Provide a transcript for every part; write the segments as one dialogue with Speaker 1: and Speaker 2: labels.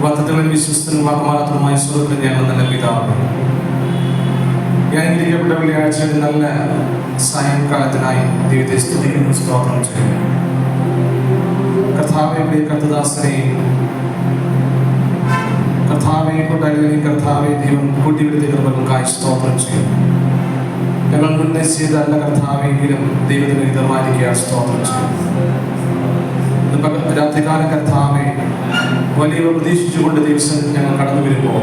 Speaker 1: വാഗ്ദത്തങ്ങളിൽ വിശ്വസ്തനും വാക്കുമാത്രമായ സ്വർഗ്ഗത്തിൽ ഞങ്ങൾ നല്ല പിതാവേ, അനുഗ്രഹിക്കപ്പെട്ട വെള്ളിയാഴ്ചയുടെ നല്ല സായംകാലത്തിനായി ദൈവത്തെ സ്തുതിക്കുന്നു, സ്തോത്രം ചെയ്യുന്നു. കർത്താവെ, പ്രിയ കർത്തദാസനെയും കർത്താവെ കൊണ്ടല്ലെങ്കിൽ കർത്താവെ ദൈവം കൂട്ടിവരുത്തിയ കൃപകൾക്കായി സ്തോത്രം ചെയ്യുന്നു. ഞങ്ങൾ മുന്നേ ചെയ്തല്ല കർത്താവെങ്കിലും ദൈവത്തിന് ഹിതമായിരിക്കുക, സ്തോത്രം ചെയ്യുന്നു. രാത്രികാല കർത്താവെ വലിയ പ്രതീക്ഷിച്ചുകൊണ്ട് ദിവസം ഞങ്ങൾ കടന്നു വരുമ്പോൾ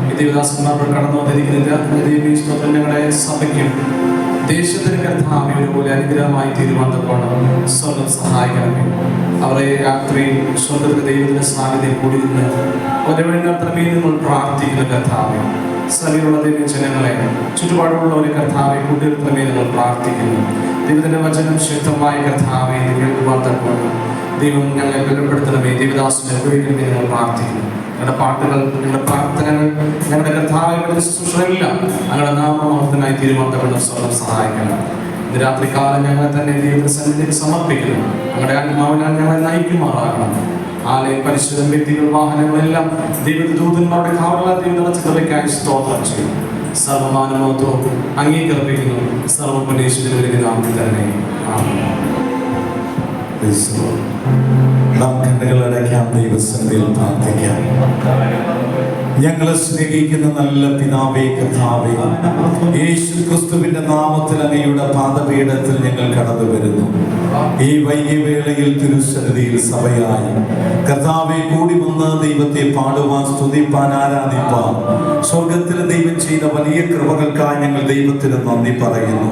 Speaker 1: ഈ ദേവദാസന്മാർ കടന്നു വന്നിരിക്കുന്ന സ്തോത്രം ഞങ്ങളുടെ സഭയ്ക്കും ദേശത്തിന് കർത്താവെ ഒരുപോലെ അനുഗ്രഹമായി തീരുമാനത്തോളം സ്വർഗം സഹായിക്കണമേ. അവരെ രാത്രി സ്വർഗത്തിന്റെ ദൈവത്തിന്റെ സാന്നിധ്യം കൂടി നിന്ന് അവരെ വഴി നടത്തണമേ നമ്മൾ പ്രാർത്ഥിക്കുന്ന കർത്താവെ. സഭയിലുള്ള ദൈവജനങ്ങളെ ചുറ്റുപാടുള്ളവരെ കർത്താവെ കൂട്ടിയിരുത്തണമേ നമ്മൾ പ്രാർത്ഥിക്കുന്നു. ദൈവത്തിന്റെ വചനം ശക്തമായ കർത്താവെ കേൾക്കുവാൻ തക്കവണ്ണം ദൈവം ഞങ്ങളെ ബലപ്പെടുത്തണമേ. ദേവദാസനെ ഉപയോഗിക്കണമേ ഞങ്ങൾ പ്രാർത്ഥിക്കുന്നു. ഞങ്ങളുടെ പാട്ടുകൾ, ഞങ്ങളുടെ പ്രാർത്ഥനകൾ, ഞങ്ങളുടെ കർത്താവിന്റെ ശുശ്രൂഷയെല്ലാം ഞങ്ങളുടെ നാമമഹത്വത്തിനായി തീരുമാനത്തോടെ സ്വർഗ്ഗം സഹായിക്കണം. ഇന്ന് രാത്രികാലം ഞങ്ങളെ തന്നെ ദൈവത്തിന്റെ സന്നിധിയിൽ സമർപ്പിക്കുന്നു. ഞങ്ങളുടെ ആത്മാവിനാൽ ഞങ്ങളെ നയിക്കുമാറാകണം. ആലയം, പരിശുദ്ധ വ്യക്തികൾ, വാഹനങ്ങളെല്ലാം ദൈവദൂതന്മാരുടെ കാവലാൽ ദൈവത്തിനായി സ്തോത്രം ചെയ്യും. സർവമാനമത്വം അംഗീകരിക്കുന്നു. സർവ്വപുനീശ്വരന്റെ നാമത്തിൽ തന്നെ ആമേൻ.
Speaker 2: നാം കണ്ണുകളടയ്ക്കാം, ദൈവസന്നിധിയിൽ പ്രാർത്ഥിക്കാം. ഞങ്ങളെ സ്നേഹിക്കുന്ന നല്ല പിതാവേ, കർത്താവേ, യേശു ക്രിസ്തുവിന്റെ നാമത്തിൽ അങ്ങയുടെ പാദപീഠത്തിൽ ഞങ്ങൾ കടന്നു വരുന്നു. ഈ വൈകിയ വേളയിൽ തിരുസന്നിധിയിൽ സഭയായി കർത്താവെ കൂടി വന്ന് ദൈവത്തെ പാടുവാൻ, സ്തുതിപ്പാൻ, ആരാധിപ്പാൻ സ്വർഗത്തിലെ ദൈവം ചെയ്ത വലിയ കൃപകൾക്കായി ഞങ്ങൾ ദൈവത്തിന് നന്ദി പറയുന്നു.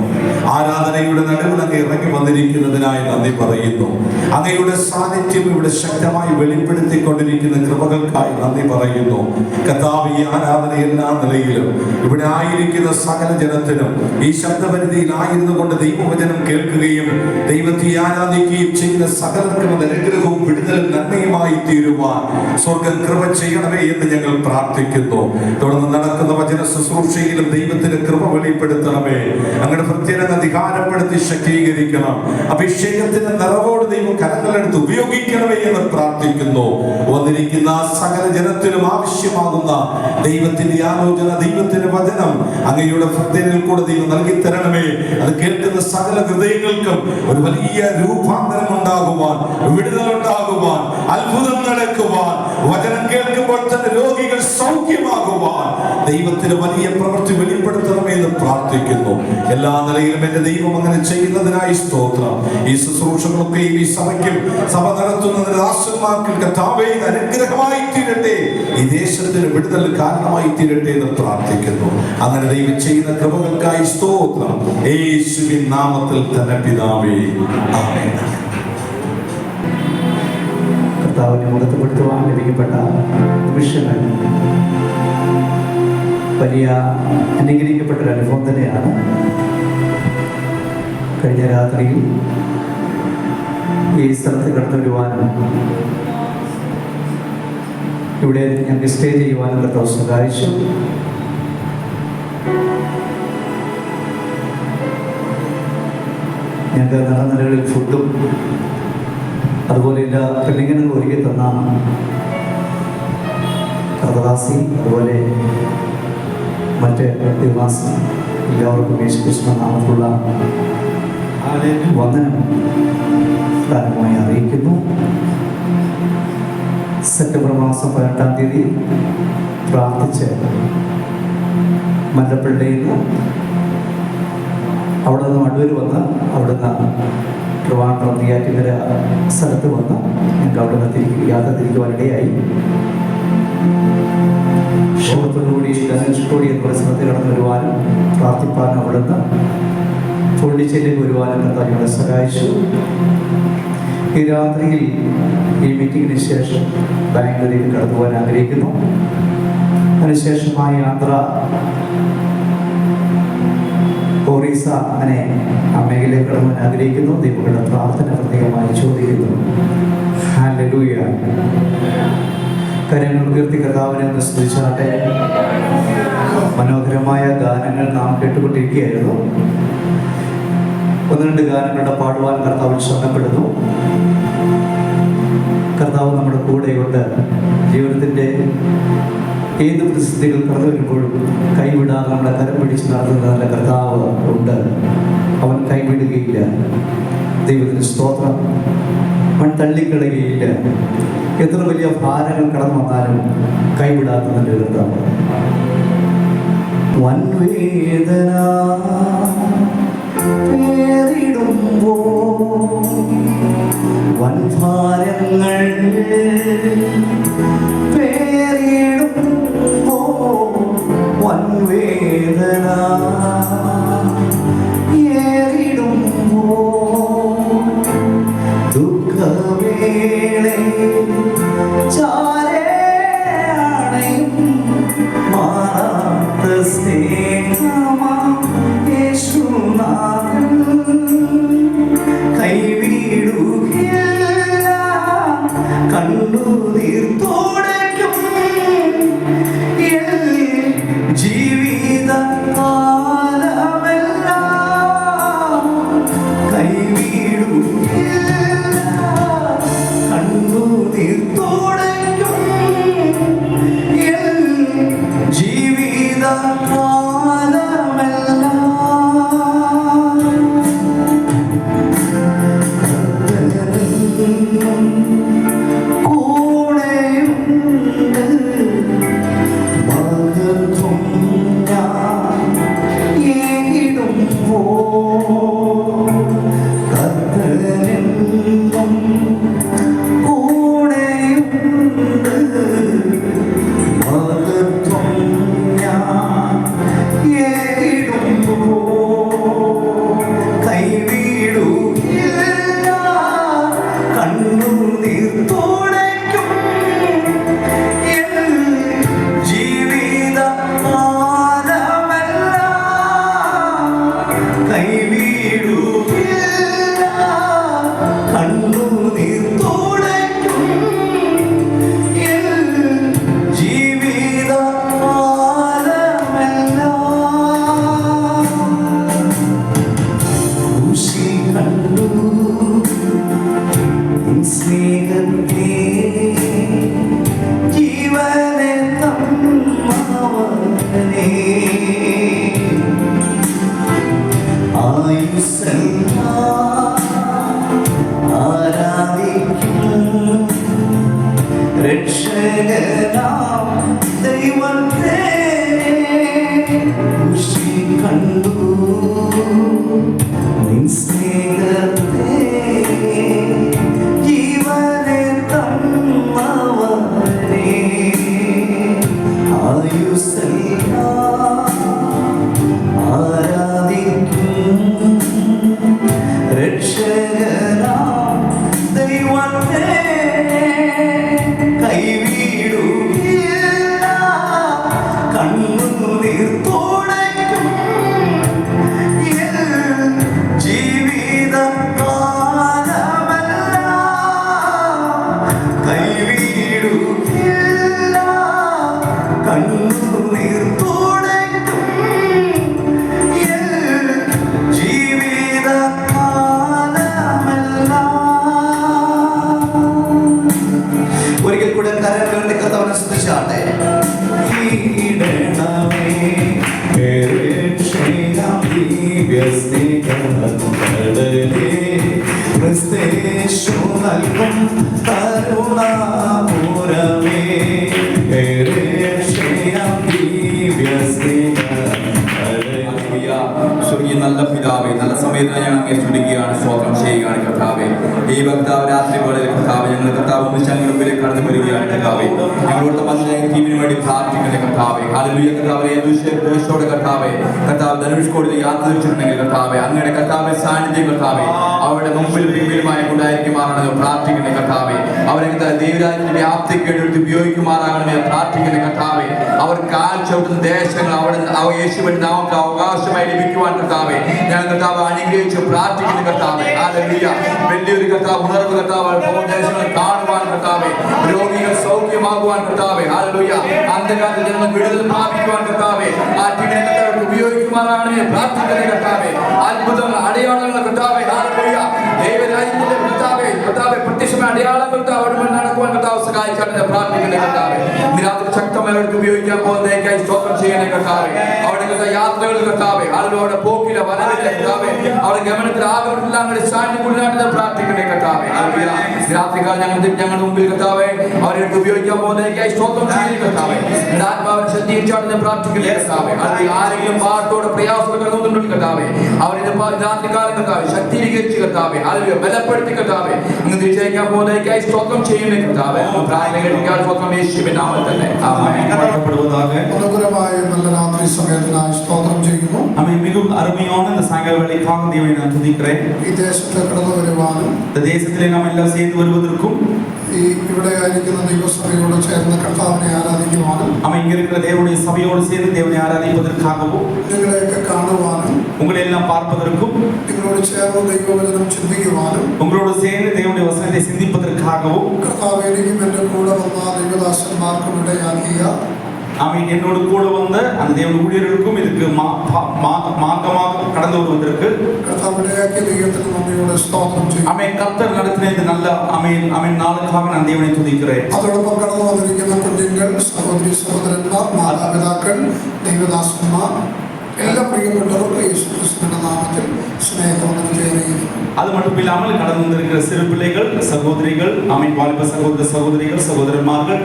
Speaker 2: ആരാധനയുടെ നടുവിൽ അങ്ങ് ഇറങ്ങി വന്നിരിക്കുന്നതിനായി നന്ദി പറയുന്നു. അങ്ങയുടെ സാന്നിധ്യം ഇവിടെ ശക്തമായി വെളിപ്പെടുത്തിക്കൊണ്ടിരിക്കുന്ന കൃപകൾക്കായി നന്ദി പറയുന്നു. കർത്താവ്, ഈ ആരാധന എല്ലാ നിലയിലും ഇവിടെ ആയിരിക്കുന്ന സകല ജനത്തിനും ഈ ശബ്ദപരിധിയിൽ ആയിരുന്നു കൊണ്ട് ദൈവവചനം കേൾക്കുകയും ദൈവത്തെ ആരാധിക്കുകയും ചെയ്യുന്ന സകലർക്കും അത് അനുഗ്രഹവും വിടുതലും നന്മയുമായി തീരുവാൻ സ്വർഗം കൃപ ചെയ്യണമേ എന്ന് ഞങ്ങൾ പ്രാർത്ഥിക്കുന്നു. തുടർന്ന് നടക്കുന്ന വചന ശുശ്രൂഷയിലും ദൈവത്തിന്റെ കൃപ വെളിപ്പെടുത്തണമേ. അങ്ങയുടെ പ്രത്യേക അധികാരപ്പെടുത്തി ശക്തീകരിക്കണം. അഭിഷേകത്തിന്റെ നിറവോട് ദൈവം കരങ്ങളെടുത്ത് ഉപയോഗിക്കണമേ എന്ന് പ്രാർത്ഥിക്കുന്നു. വന്നിരിക്കുന്ന സകല ജനത്തിനും ആവശ്യമാകുന്ന ദൈവത്തിന്റെ ആലോചന, ദൈവത്തിന്റെ വചനം അങ്ങയുടെ ഭക്തരിൽ കൂടെ ദൈവം നൽകി തരണമേ. അത് കേൾക്കുന്ന സകല ഹൃദയങ്ങൾക്കും ഒരു വലിയ രൂപാന്തരം ഉണ്ടാകുവാൻ, വിടുതലുണ്ടാകുവാൻ, അത്ഭുതം നടക്കുവാൻ, വചനം കേൾക്കുമ്പോൾ തന്നെ രോഗികൾ സൗഖ്യമാകുവാൻ ദൈവത്തിന് വലിയ പ്രവൃത്തി വെളിപ്പെടുത്തണമേ എന്ന് പ്രാർത്ഥിക്കുന്നു. എല്ലാ നിലയിലും എന്റെ ദൈവം അങ്ങനെ ചെയ്യുന്നതിനായി സ്തോത്രം. ഈ ശുശ്രൂഷകളൊക്കെയും ഈ സഭയ്ക്കും സഭ നടത്തുന്നതിന് ദാസന്മാർക്ക് കർത്താവേ അനുഗ്രഹമായി തീരട്ടെ, ഈ ദേശത്തിന് വിടുതൽ കാരണമായി തീരട്ടെ എന്ന് പ്രാർത്ഥിക്കുന്നു. അങ്ങനെ ദൈവം ചെയ്യുന്ന കൃപകൾക്കായി സ്തോത്രം. യേശുവിൻ നാമത്തിൽ തന്നെ പിതാവേ, ആമേൻ.
Speaker 3: കർത്താവിനെ മുഖത്തുപെടുത്തുവാൻ ലഭിക്കപ്പെട്ട നിമിഷങ്ങൾ വലിയ അനുഗ്രഹിക്കപ്പെട്ടൊരു അനുഭവം തന്നെയാണ്. കഴിഞ്ഞ രാത്രിയിൽ ഈ സ്ഥലത്ത് കടന്നു വരുവാനും ഇവിടെ ഞങ്ങൾക്ക് സ്റ്റേ ചെയ്യുവാനും കർത്താവ് സഹായിച്ചു. ഞങ്ങൾക്ക് നിറനിലകളിൽ ഫുഡും അതുപോലെ എല്ലാ ക്രമീകരണങ്ങളും ഒരുക്കി തന്ന കർത്തദാസി, അതുപോലെ മറ്റ് ദിവസം എല്ലാവർക്കും യേശുക്രിസ്തു നാമത്തിലുള്ള വന്ദനം പ്രാരംഭമായി അറിയിക്കുന്നു. സെപ്റ്റംബർ മാസം 18-ാം തീയതി പ്രാർത്ഥിച്ച് മല്ലപ്പള്ളിയിൽ നിന്ന് അവിടെ നിന്ന് അടൂർ വന്ന് അവിടുന്ന് ട്രിവാൻഡ്രം നെയ്യാറ്റിൻകര സ്ഥലത്ത് വന്ന് ഞങ്ങൾക്ക് അവിടെ നിന്ന് യാത്ര തിരിക്കുവാനിടയായി. ക്ഷേമത്തോടുകൂടി ധനുഷ്കോടി എന്ന സ്ഥലത്ത് കടന്നു വരുവാനും പ്രാർത്ഥിപ്പാനും അവിടുന്ന് പോണ്ടിച്ചേരിയിലേക്ക് വരുവാനും കർത്താവ് ഞങ്ങളെ സഹായിച്ചു. ഈ രാത്രിയിൽ ഈ മീറ്റിങ്ങിന് ശേഷം ബാംഗ്ലൂരിലേക്ക് കടന്നു പോകാൻ ആഗ്രഹിക്കുന്നു. അതിനുശേഷമായ യാത്ര ഒറീസ, അങ്ങനെ ആ മേഖലയിൽ കടന്നു പോകാൻ ആഗ്രഹിക്കുന്നു. ദൈവങ്ങളുടെ പ്രാർത്ഥന പ്രത്യേകമായി ചോദിക്കുന്നു. ഹല്ലേലൂയ. കരങ്ങൾ ഉയർത്തി കർത്താവിനെ സ്തുതിച്ചാട്ടെ. മനോഹരമായ ഗാനങ്ങൾ നാം കേട്ടുകൊണ്ടിരിക്കുകയായിരുന്നു. 1-2 ഗാനങ്ങളുടെ പാടുവാൻ കർത്താവിൽ ശ്രമപ്പെടുന്നു. കർത്താവ് നമ്മുടെ കൂടെയുണ്ട്. ജീവിതത്തിൻ്റെ ഏത് പ്രതിസന്ധികൾ കടന്നു വരുമ്പോഴും കൈവിടാതെ നമ്മളെ കരം പിടിച്ച് നടത്തുന്ന നല്ല കർത്താവ് ഉണ്ട്. അവൻ കൈവിടുകയില്ല. ദൈവത്തിന് സ്തോത്രം. അവൻ തള്ളിക്കളയുകയില്ല. എത്ര വലിയ ഭാരങ്ങൾ കടന്നു വന്നാലും കൈവിടാത്ത നല്ല കർത്താവ്. വൻവേദന പേരിടുമ്പോൾ വൻഭാരങ്ങൾ പേരിടുമ്പോൾ വൻവേദന ഏറിടുമ്പോൾ ദുഃഖവേള ചാരേണയും മാറാത്ത സ്നേഹമാ യേശുനാഥൻ കൈവിടുകയില്ല. കണ്ണുനീർ തുടയ്ക്കും ജീവിതകാലമെല്ലാം കൈവിടുകയില്ല. കണ്ണുനീർ തുടയ്ക്കും ജീവിതകാലമെല്ലാം കൂടെയുണ്ട്. മകത്വം ഞാൻ ഏകിടുമ്പോൾ കർത്തനെന്നും കൂടെയുണ്ട്. മകത്വം ഞാൻ ഏകിടുമ്പോൾ കൈവിടുകയില്ല. കണ്ണുനീർ തുടയ്ക്കും ജീവിതകാലമെല്ലാം കൈവിടുകയില്ല. കണ്ണുനീർ തുടയ്ക്കും ജീവിതകാലമെല്ലാം. ക്രൂശിൽ കണ്ടു നിൻ സ്നേഹത്തെ ജീവനെ തന്നവനെ ആയുസ്സെല്ലാം ആരാധിക്കും രക്ഷകനാം ദൈവത്തെ. ക്രൂശിൽ കണ്ടു നിൻ സ്നേഹത്തെ ജീവനെ തന്നവനെ ആയുസ്സെല്ലാം ആരാധിക്കും രക്ഷകനാം ദൈവത്തെ. കൈവിടുകയില്ല. കണ്ണുനീർ തുടയ്ക്കും ജീവിതകാലമെല്ലാം കൈവിടുകയില്ല. കണ്ണുനീർ തുടയ്ക്കും ജീവിതകാലമെല്ലാം. ഒരിക്കൽ കൂടെ കരങ്ങളുടെ കർത്താവിനെ സ്തുതിച്ചാട്ടെ. ക്രിസ്തേശു നൽകും കരുണാപൂരമേ
Speaker 4: സ്വർഗീയ നല്ല പിതാവേ, നല്ല സമയത്ത് ഞങ്ങൾ അങ്ങനെ ചുരുക്കുകയാണ്, സ്തോത്രം ചെയ്യുകയാണ് കർത്താവേ. ഈ ഭക്താവ് രാത്രി പോലെ കർത്താവ് ഞങ്ങൾ കർത്താവ് ഞങ്ങളുടെ മുമ്പിലേക്ക് കടന്നു വരികയാണ് കർത്താവേ. ഞങ്ങളോട് ടീമിന് വേണ്ടി പ്രാർത്ഥിക്കുന്ന കർത്താവേ. ഹല്ലേലൂയ കർത്താവേ. യേശുവോടെ കർത്താവേ, കർത്താവ് ധനുഷ്കോടി യാത്ര തിരിച്ചിട്ടുണ്ടെങ്കിൽ കർത്താവേ, അങ്ങയുടെ കർത്താവേ സാന്നിധ്യം കർത്താവേ അവരുടെ മുമ്പിൽ പിമ്പിലുമായി കൊണ്ടായിരിക്കുമാറാണെന്ന് പ്രാർത്ഥിക്കുന്ന കർത്താവേ. അവരെ ദൈവരാജ്യത്തിന്റെ വ്യാപ്തിക്ക് എടുത്ത് ഉപയോഗിക്കുമാറാകണമെന്ന് പ്രാർത്ഥിക്കുന്ന കർത്താവേ. അവർ കാൽ ചവിട്ടുന്ന ദേശങ്ങൾ അവിടെ യേശുവിന്റെ നാമത്തിൽ അവകാശമായി ലഭിക്കുവാൻ കർത്താവേ ഞാൻ കർത്താവ് അനുഗ്രഹിച്ച് പ്രാർത്ഥിക്കുന്ന കർത്താവേ. ഹല്ലേലൂയ. വലിയൊരു കർത്താവ് ഉണർവ് കർത്താവ് ദേശങ്ങൾ കാണുവാൻ കർത്താവേ, രോഗികൾ സൗഖ്യമാകുവാൻ കർത്താവേ. ഹല്ലേലൂയ. അന്ധകാരത്തിൽ ജനങ്ങൾ വിടുതൽ പ്രാപിക്കുവാൻ കർത്താവേ ആ ടീമിനെ കർത്താവ് ഉപയോഗിക്കുമാറാകണമെന്ന് പ്രാർത്ഥിക്കുന്ന കർത്താവേ. അത്ഭുതങ്ങൾ അടയാളങ്ങൾ കർത്താവേ. ഹല്ലേലൂയ. ദൈവരാജ്യത്തിന്റെ കർത്താവേ പ്രത്യക്ഷമായ അടയാളങ്ങൾ കർത്താവ് വ്യാപരിച്ചാണ് പ്രാർത്ഥിക്കുന്ന കർത്താവേ. ഇന്ന് രാത്രി ശക്തമായി അവർക്ക് ഉപയോഗിക്കാൻ പോകുന്നതിനായി സ്തോത്രം ചെയ്യണേ കർത്താവേ. അവരുടെ യാത്രകൾ കർത്താവേ, അവരുടെ പോക്കിലെ വരവിലെ കർത്താവേ, അവരുടെ ഗമനത്തിൽ ആകെല്ലാം സാന്നിധ്യം കൊണ്ടാണ് പ്രാർത്ഥിക്കണേ കർത്താവേ. രാത്രികാലം ഞങ്ങളുടെ മുമ്പിൽ കർത്താവേ അവരെ ഉപയോഗിക്കാൻ പോകുന്നതിനായി സ്തോത്രം ചെയ്യുന്ന കർത്താവേ. ആത്മാവിനെ ശക്തിയിച്ചാണ് പ്രാർത്ഥിക്കണേ കർത്താവേ. അതിൽ ആരെങ്കിലും പാട്ടോടെ പ്രയാസങ്ങൾ കടന്നുകൊണ്ടുണ്ട് കർത്താവേ, അവരുടെ രാത്രികാലം കർത്താവേ ശക്തീകരിച്ച് കർത്താവേ, അതിൽ ബലപ്പെടുത്തി കർത്താവേ അങ്ങ് തിരിച്ചയക്കാൻ പോകുന്നതിനായി സ്തോത്രം ചെയ്യുന്നേ കർത്താവേ. പ്രാർത്ഥന കേൾക്കാൻ സ്തോത്രം യേശുവിൻ നാമത്തിൽ തന്നെ ആമേൻ.
Speaker 5: അനുഗ്രഹമായ നല്ല രാത്രി സമയത്തിനായി സ്തോത്രം ചെയ്യുന്നു.
Speaker 2: மிகவும் அருமையான இந்த சாயங்கால வேளைக்காக தேவனை நான் துதிக்கிறேன்.
Speaker 5: ഈ ദേശത്ത് കടന്നു വരുവാനും
Speaker 2: இந்த தேசத்திலே நாம் எல்லாம் சேர்ந்து வருவதற்கும்
Speaker 5: ഈ ഇവിടെ ആയിരിക്കുന്ന ദൈവസഭയോട് ചേർന്ന് കർത്താവിനെ ആരാധിക്കുവാനും
Speaker 2: இங்க இருக்கிற தேவனுடைய சபையோடு சேர்ந்து தேவனை ஆராதிப்பதற்காகவும்
Speaker 5: നിങ്ങളെയൊക്കെ കാണുവാനും
Speaker 2: உங்களை எல்லாம் பார்ப்பதற்கும்
Speaker 5: നിങ്ങളോട് ചേർന്ന് ദൈവവചനം ചിന്തിക്കുവാനും
Speaker 2: உங்களோடு சேர்ந்து தேவனுடைய வசனத்தை சிந்திப்பதற்காகவும்
Speaker 5: കർത്താവ് എനിക്കും എൻ്റെ കൂടെ വന്ന ദൈവദാസന്മാർക്കും ഇടയാക്കിയ
Speaker 2: என்னோடு கூட வந்த அந்த தேவனுடைய ஊழியர்களுக்கும் இதுக்கு மார்க்கமாக கடந்து வருவதற்கு
Speaker 5: കർത്താവ് ഇടയാക്കിയ ദൈവത്തിന് നന്ദിയോടെ സ്തോത്രം ചെയ്യും.
Speaker 2: கர்த்தர் நடத்தின இந்த நல்ல நாளுக்காக நான் தேவனை துதிக்கிறேன்.
Speaker 5: അതോടൊപ്പം കടന്നു വന്നിരിക്കുന്ന കുഞ്ഞുങ്ങൾ, സഹോദരി സഹോദരന്മാർ, മാതാപിതാക്കൾ, ദൈവദാസന്മാർ, എല്ലാ പ്രിയപ്പെട്ടവർക്കും യേശുക്രിസ്തുവിന്റെ നാമത്തിൽ സ്നേഹവന്ദനം ചെയ്യുന്നു.
Speaker 2: அது மட்டும் இல்லாமல் கடந்து வந்திருக்கிற சிறு பிள்ளைகள், சகோதரிகள், வாலிப சகோதர சகோதரிகள், சகோதரன்மார்கள்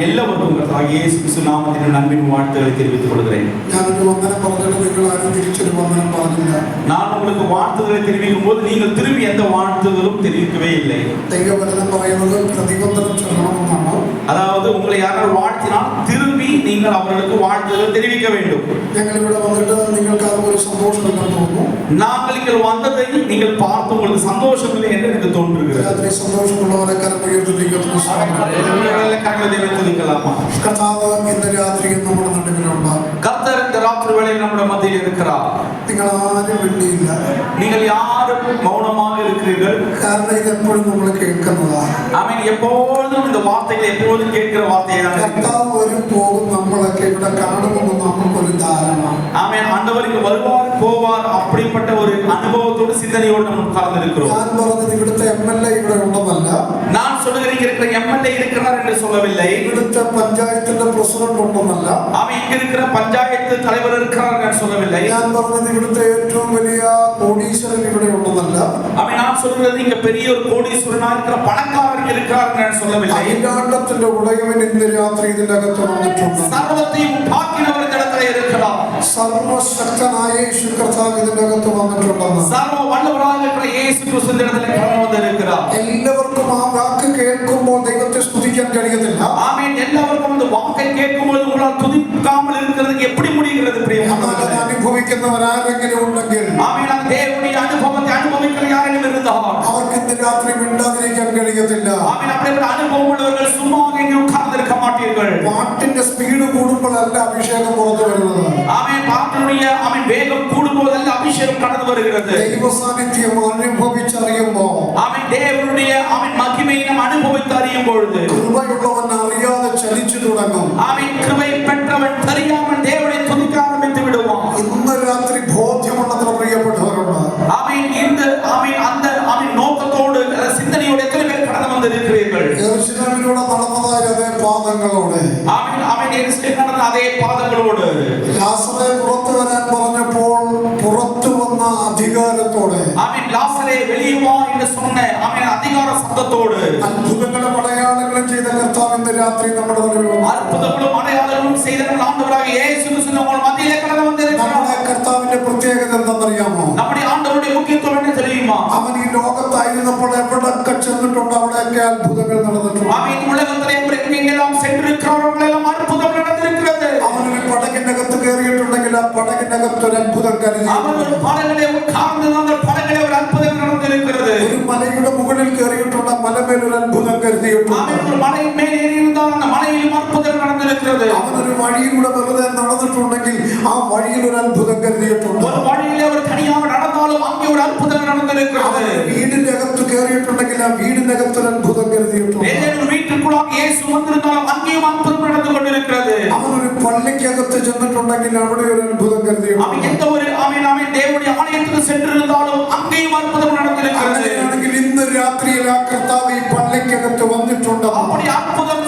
Speaker 2: எல்லாருக்கும் கர்த்தராகிய இயேசு கிறிஸ்து நாமத்தில் அன்பின் வாழ்த்துக்களை தெரிவித்துக் கொள்கிறேன்.
Speaker 5: ഞാനൊരു വന്ദനം പറഞ്ഞിട്ട് നിങ്ങൾ ആരും തിരിച്ചൊരു വന്ദനം പറഞ്ഞില്ല.
Speaker 2: நான் உங்களுக்கு வாழ்த்துக்களை தெரிவிக்கும் போது நீங்கள் திரும்பி எந்த வாழ்த்துகளும் தெரிவிக்கவே இல்லை.
Speaker 5: ദൈവവചനം പറയുന്നത് പ്രതിവന്ദനം ചൊല്ലണമെന്നാണ്.
Speaker 2: அதாவது உங்களை யாராவது வாழ்த்தினால் திரும்பி நீங்கள் அவர்களுக்கு வாழ்த்துக்கள் தெரிவிக்க வேண்டும்.
Speaker 5: ഞങ്ങൾ ഇവിടെ വന്നിട്ട് നിങ്ങൾക്ക് അത് ഒരു സന്തോഷമില്ലെന്ന് തോന്നുന്നു.
Speaker 2: நாங்கள் இங்கே வந்ததை நீங்கள் பார்த்து உங்களுக்கு சந்தோஷம் இல்லை என்று எனக்கு தோன்றுகிறது.
Speaker 5: രാത്രി സന്തോഷമുള്ളവരെ കരമുയർത്തി ദൈവത്തിന്
Speaker 2: துதிக்கலாமா?
Speaker 5: കർത്താവ് ഇന്ന് രാത്രി നമ്മുടെ നടുവിലുണ്ട്.
Speaker 2: கர்த்தர் இந்த ராத்திரி வேளையில் நம்முடைய மத்தியில் இருக்கிறார்.
Speaker 5: നിങ്ങൾ ആരും വെള്ളിയില്ല.
Speaker 2: நீங்கள் யாரும் மௌனமாக இருக்கிறீர்கள்.
Speaker 5: കാരണം ഇത് എപ്പോഴും നമ്മൾ കേൾക്കുന്നതാണ്.
Speaker 2: ஆமென். எப்பொழுதும் இந்த வார்த்தைகளை எப்பொழுதும் கேட்கிற வார்த்தையை தான்.
Speaker 5: കർത്താവ് വരും പോകും നമ്മളൊക്കെ ഇവിടെ കാണുമെന്ന് നമുക്കൊരു ധാരണ.
Speaker 2: ஆமென். ஆண்டவர் இங்கு வருவார் போவார் அப்படிப்பட்ட ஒரு அனுபவத்தோடு சிந்தனையோடு நம்ம கலந்து இருக்கிறோம்.
Speaker 5: ഞാൻ പറഞ്ഞത് ഇവിടുത്തെ MLA ഇവിടെ ഉണ്ടെന്നല്ല.
Speaker 2: நான் சொல்லுகிறேன் இங்க இருக்கிற MLA இருக்கிறார் என்று சொல்லவில்லை.
Speaker 5: ഇവിടുത്തെ പഞ്ചായത്തിന്റെ പ്രസിഡന്റ് ഉണ്ടെന്നല്ല.
Speaker 2: ஆமென். இங்க இருக்கிற பஞ்சாயத்து தலைவர் இருக்கிறார் என்று சொல்லவில்லை.
Speaker 5: ഞാൻ പറഞ്ഞത് ഇവിടുത്തെ ഏറ്റവും വലിയ കോടീശ്വരൻ ഇവിടെ ഉണ്ടെന്നല്ല.
Speaker 2: ஆமென். நான் சொல்றது இங்க பெரிய ஒரு கோடீஸ்வரனா இருக்கிற பணக்காரர் இருக்கிறார் என்று சொல்லவில்லை.
Speaker 5: അഖിലാണ്ടത്തിന്റെ ഉടയവൻ ഇന്ന് രാത്രി ഇതിനകത്ത് വന്നിട്ടുണ്ട്.
Speaker 2: சர்வத்தையும் உண்டாக்கினவர் இந்த இடத்துல இருக்கிறார்.
Speaker 5: സർവശക്തനായ യേശു കർത്താവ് ഇതിനകത്ത് വന്നിട്ടുണ്ടെന്ന്.
Speaker 2: சர்வ வல்லவராக இருக்கிற இயேசு கிறிஸ்து இந்த இடத்துல கடந்து வந்திருக்கிறார்.
Speaker 5: എല്ലാവർക്കും ആ വാക്ക് കേൾക്കുമ്പോൾ ദൈവത്തെ സ്തുതിക്കാൻ കഴിയത്തില്ല.
Speaker 2: ஆமென். எல்லாருக்கும் இந்த வாக்கை கேட்கும்போது உங்களால் துதிக்காமல் இருக்கிறதுக்கு எப்படி முடிகிறது பிரியமானவர்களே?
Speaker 5: അനുഭവിക്കുന്നവരാരെങ്കിലും ഉണ്ടെങ്കിൽ
Speaker 2: ஆமென். அந்த தேவனுடைய அனுபவத்தை அனுபவிக்கிற யாரெങ്കിലും இருந்தால்
Speaker 5: അവർക്ക് ഇന്ന് രാത്രി മിണ്ടാതിരിക്കാൻ കഴിയത്തില്ല.
Speaker 2: ஆமென். அப்படிப்பட்ட அனுபவம் உள்ளவர்கள் சும்மா இங்கே உட்கார்ந்திருக்க மாட்டீர்கள்.
Speaker 5: പാട്ടിന്റെ സ്പീഡ് കൂടുമ്പോഴല്ല അഭിഷേകം പുറത്തു വരുന്നത്.
Speaker 2: ஆமென். பாட்டுடைய வேகம் கூடும்போதல்ல அபிஷேகம் கடந்து வருகிறது.
Speaker 5: ദൈവ സാന്നിധ്യം അനുഭവിച്ചറിയുമ്പോൾ
Speaker 2: ஆமென். தேவனுடைய மகிமையை நாம் அனுபவித்து அறியும் பொழுது
Speaker 5: കൃപയുള്ളവൻ അറിയാതെ ചലിച്ചു തുടങ്ങും.
Speaker 2: ஆமென். கிருபை பெற்றவன் தெரியாமல் தேவனை துதிக்க ஆரம்பித்து விடுவான்.
Speaker 5: ഇന്ന് രാത്രി ബോധ്യമുള്ളത്ര പ്രിയപ്പെട്ടവരുണ്ട്.
Speaker 2: ஆமென். இந்த அந்த நோக்கத்தோடு சிந்தனையோடு எத்தனை பேர் கடந்து வந்திருக்கிறீர்கள்?
Speaker 5: യെരൂശലേമിലൂടെ നടന്നതായ അതേ പാദങ്ങളോടെ
Speaker 2: ஆமென். ஆமென். எருசலேமில் நடந்த அதே பாதங்களோடு
Speaker 5: ലാസറെ പുറത്തു വരാൻ പറഞ്ഞപ്പോൾ പുറത്തു വന്ന അധികാരത്തോടെ
Speaker 2: ஆமென். லாசரே வெளியே வா என்று சொன்ன அதிகார சத்தத்தோடு
Speaker 5: അത്ഭുതങ്ങളും അടയാളങ്ങളും ചെയ്ത കർത്താവ് ഇന്ന് രാത്രി നമ്മുടെ നടുവിൽ വന്നു.
Speaker 2: அற்புதங்களும் அடையாளங்களும் செய்த ஆண்டவராக இயேசு கிறிஸ்து நம்ம மத்தியிலே கடந்து வந்திருக்கிறார்.
Speaker 5: നമ്മുടെ കർത്താവിന്റെ പ്രത്യേകത എന്തെന്നറിയാമോ?
Speaker 2: நம்முடைய ஆண்டவருடைய முக்கியத்துவம் என்ன தெரியுமா?
Speaker 5: അവൻ ഈ ലോകത്തായിരുന്നപ്പോൾ എവിടൊക്കെ ചെന്നിട്ടുണ്ട് അവിടെയൊക്കെ അത്ഭുതങ്ങൾ നടന്നിട്ടുണ്ട്.
Speaker 2: ஆமென். உலகத்திலே எங்கெல்லாம் சென்றிருக்கிறவர்களெல்லாம் அற்புதம் நடந்திருக்கிறது.
Speaker 5: അവനൊരു പടകിനകത്ത് കയറിയിട്ടുണ്ടെങ്കിൽ ആ പടകിനകത്ത് ഒരു അത്ഭുതം കരുതി.
Speaker 2: அவர் ஒரு படகிலே உட்கார்ந்து அந்த படகிலே ஒரு அற்புதம் நடந்திருக்கிறது.
Speaker 5: ഒരു മലയുടെ മുകളിൽ കയറിയിട്ടുണ്ട്, മലമേൽ ഒരു അത്ഭുതം കരുതിയിട്ടുണ്ട്.
Speaker 2: ஆமென். ஒரு மலையின் மேல் ஏறி இருந்தால் அந்த மலையிலும் அற்புதம் நடந்திருக்கிறது.
Speaker 5: അവനൊരു വഴിയിലൂടെ വെറുതെ നടന്നിട്ടുണ്ടെങ്കിൽ ആ വഴിയിൽ ഒരു അത്ഭുതം കരുതിയിട്ടുണ്ട്.
Speaker 2: ஒரு வழியிலே ஒரு தனியாக நடந்தாலும் அங்கே ஒரு அற்புதம் நடந்திருக்கிறது.
Speaker 5: വീടിന്റെ അകത്ത് കയറിയിട്ടുണ്ടെങ്കിൽ ആ വീടിനകത്ത് ഒരു അത്ഭുതം കരുതിയിട്ടുണ്ട്.
Speaker 2: ஏதேனும் வீட்டுக்குள்ளாக இயேசு வந்திருந்தாலும் அங்கேயும் அற்புதம் நடந்து கொண்டிருக்கிறது.
Speaker 5: അവനൊരു പള്ളിക്കകത്ത് ചെന്നിട്ടുണ്ടെങ്കിൽ അവിടെ ഒരു അത്ഭുതം കരുതിയിട്ടുണ്ട്.
Speaker 2: அவன் எந்த ஒரு தேவனுடைய ஆலயத்துக்கு சென்றிருந்தாலும் அங்கேயும் அற்புதம் நடந்திருக்கிறது.
Speaker 5: അങ്ങനെയാണെങ്കിൽ ഇന്ന് രാത്രിയിൽ ആ കർത്താവ് ഈ പള്ളിക്കകത്ത് വന്നിട്ടുണ്ട്.
Speaker 2: அப்படி அற்புதம்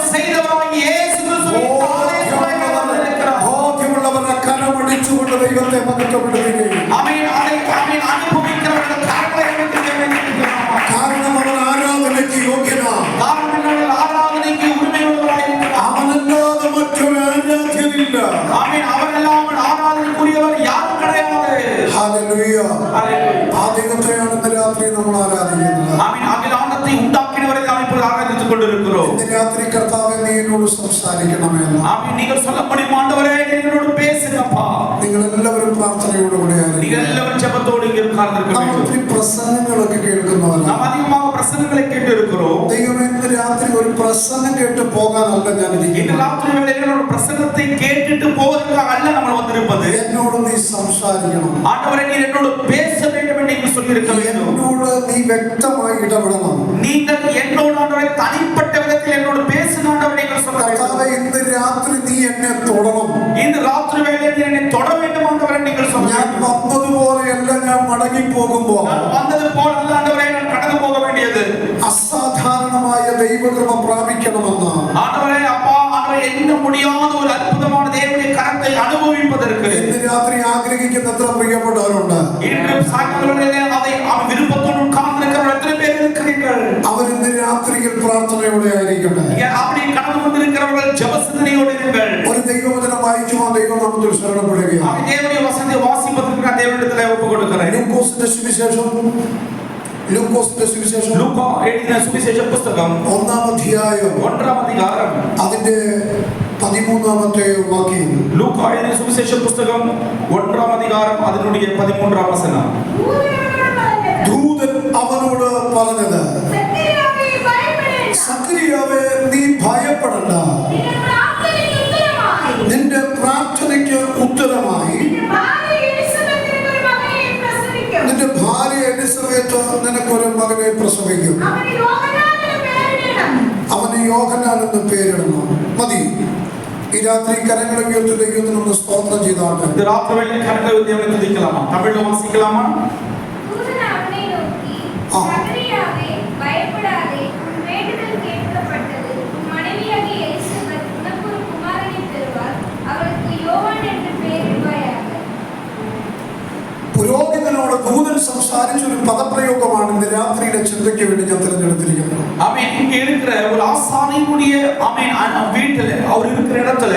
Speaker 5: രാത്രി കർത്താവേ നീ എന്നോട് സംസാരിക്കണമേ എന്ന്
Speaker 1: ஆமென். நீங்கள் சொல்ல முடியும் ஆண்டவரே என்னோடு பேசுங்கப்பா.
Speaker 5: നിങ്ങൾ എല്ലാവരും പ്രാർത്ഥനയോടുകൂടി
Speaker 1: நீங்கள் எல்லாரும் ஜெபத்தோடு இங்கே உட்கார்ந்திருக்க
Speaker 5: നാം
Speaker 1: வேண்டும்.
Speaker 5: ഒത്തിരി പ്രസംഗങ്ങളൊക്കെ കേൾക്കുന്നവരാണ്.
Speaker 1: நாம் அதிகமாக பிரசங்கங்களை கேட்டு இருக்கிறோம்.
Speaker 5: ദൈവമേ ഇന്ന് രാത്രി ഒരു പ്രസംഗം കേട്ട് പോകാനല്ല ഞാൻ
Speaker 1: இந்த
Speaker 5: ഇരിക്കുന്നത്.
Speaker 1: ராத்திரி வேளையில ஒரு பிரசங்கத்தை கேட்டுட்டு போவதற்காக அல்ல நம்ம வந்திருப்பது.
Speaker 5: എന്നോട് നീ സംസാരിക്കണം.
Speaker 1: ஆண்டவரே நீர் என்னோடு பேச வேண்டும் என்று நீங்கள் சொல்லியிருக்க வேண்டும்.
Speaker 5: എന്നോട് നീ വ്യക്തമായി ഇടപെടണം.
Speaker 1: நீங்கள் என்னோடு ஆண்டவரே தனிப்பட்ட விதத்தில் என்னோடு பேசுங்க ஆண்டவரே நீங்கள் சொல்ல
Speaker 5: കർത്താവേ
Speaker 1: வேண்டும்.
Speaker 5: ഇന്ന് രാത്രി നീ എന്നെ തൊടണം.
Speaker 1: இந்த ராத்திரி வேளையில நீர் என்னை தொட வேண்டும் ஆண்டவரே நீங்கள் சொல்ல
Speaker 5: ഞാൻ
Speaker 1: வேண்டும்.
Speaker 5: വന്നതുപോലെയല്ല ഞാൻ മടങ്ങി പോകുമ്പോ
Speaker 1: நான் வந்தது போல அல்ல ஆண்டவரே நான் கடந்து போக வேண்டியது.
Speaker 5: അസാധാരണമായ ദൈവകൃപ പ്രാപിക്കണമെന്ന്
Speaker 1: ஆண்டவரே அப்பா ஆண்டவரே எண்ண முடியாத ஒரு அற்புதமான தேவனுடைய கரத்தை அனுபவிப்பதற்கு
Speaker 5: ഇന്ന് രാത്രി ആഗ്രഹിക്കുന്ന എത്ര പ്രിയപ്പെട്ടവരുണ്ട്.
Speaker 1: இன்று சாயங்காலத்திலே அதை அவன் விருப்பத்தோடு உட்கார்ந்திருக்கிற எத்தனை பேர் இருக்கிறீர்கள்?
Speaker 5: അവരിന്ന് രാത്രിയിൽ പ്രാർത്ഥനയോടെ ആയിരിക്കട്ടെ.
Speaker 1: அப்படி கடந்து வந்திருக்கிறவர்கள் ஜெப சிந்தனையோடு இருங்கள்.
Speaker 5: ഒരു ദൈവവചനം വായിക്കുവാൻ ദൈവനാമത്തിൽ ശരണപ്പെടുകയാണ്.
Speaker 1: அவன் தேவனுடைய வசனத்தை வாசிப்பதற்கு நான் தேவனிடத்திலே ஒப்புக் கொடுக்கிறேன்.
Speaker 5: ലൂക്കോസിന്റെ സുവിശേഷം
Speaker 1: லூக்கா எழுதின சுவிசேஷ புத்தகம்
Speaker 5: 1-ാം അധ്യായം
Speaker 1: 1-ാം அதிகாரம்
Speaker 5: അതിന്റെ 13-ാമത്തെ വാക്യം.
Speaker 1: லூக்கா எழுதின சுவிசேஷ புத்தகம் 1-ാം அதிகாரம் അതിനുடைய 13-ാം വചനം.
Speaker 5: ദൂതൻ അവനോട് പറഞ്ഞത്, സക്കറിയാവേ നീ ഭയപ്പെടണ്ട, നിന്റെ പ്രാർത്ഥനയ്ക്ക് ഉത്തരമായി നിന്റെ ഭാര്യ എലിസബത്ത് നിനക്കൊരു മകനെ പ്രസവിക്കും. അവന് യോഹന്നാൻ എന്ന് പേരിടണം. മതി. ഈ രാത്രി കരങ്ങളെ ഉയർത്തി ദൈവത്തിന് നമ്മൾ സ്തോത്രം ചെയ്താണ്.
Speaker 1: இந்த ராத்திரி வேளையிலே கரங்களை தேவனை துதிக்கலாமா? தமிழ்ல வாசிக்கலாமா?
Speaker 5: പുരോഹിതനോട് ദൂതൻ സംസാരിച്ച ഒരു പദപ്രയോഗമാണ് ഇന്ന് രാത്രിയുടെ ചിന്തയ്ക്ക് വേണ്ടി ഞാൻ തിരഞ്ഞെടുത്തിരിക്കുന്നത്.
Speaker 1: ஆமென். இங்க இருக்கிற ஒரு ஆசாரியனுடைய ஆமென் வீட்டிலே அவர் இருக்கிற இடத்துல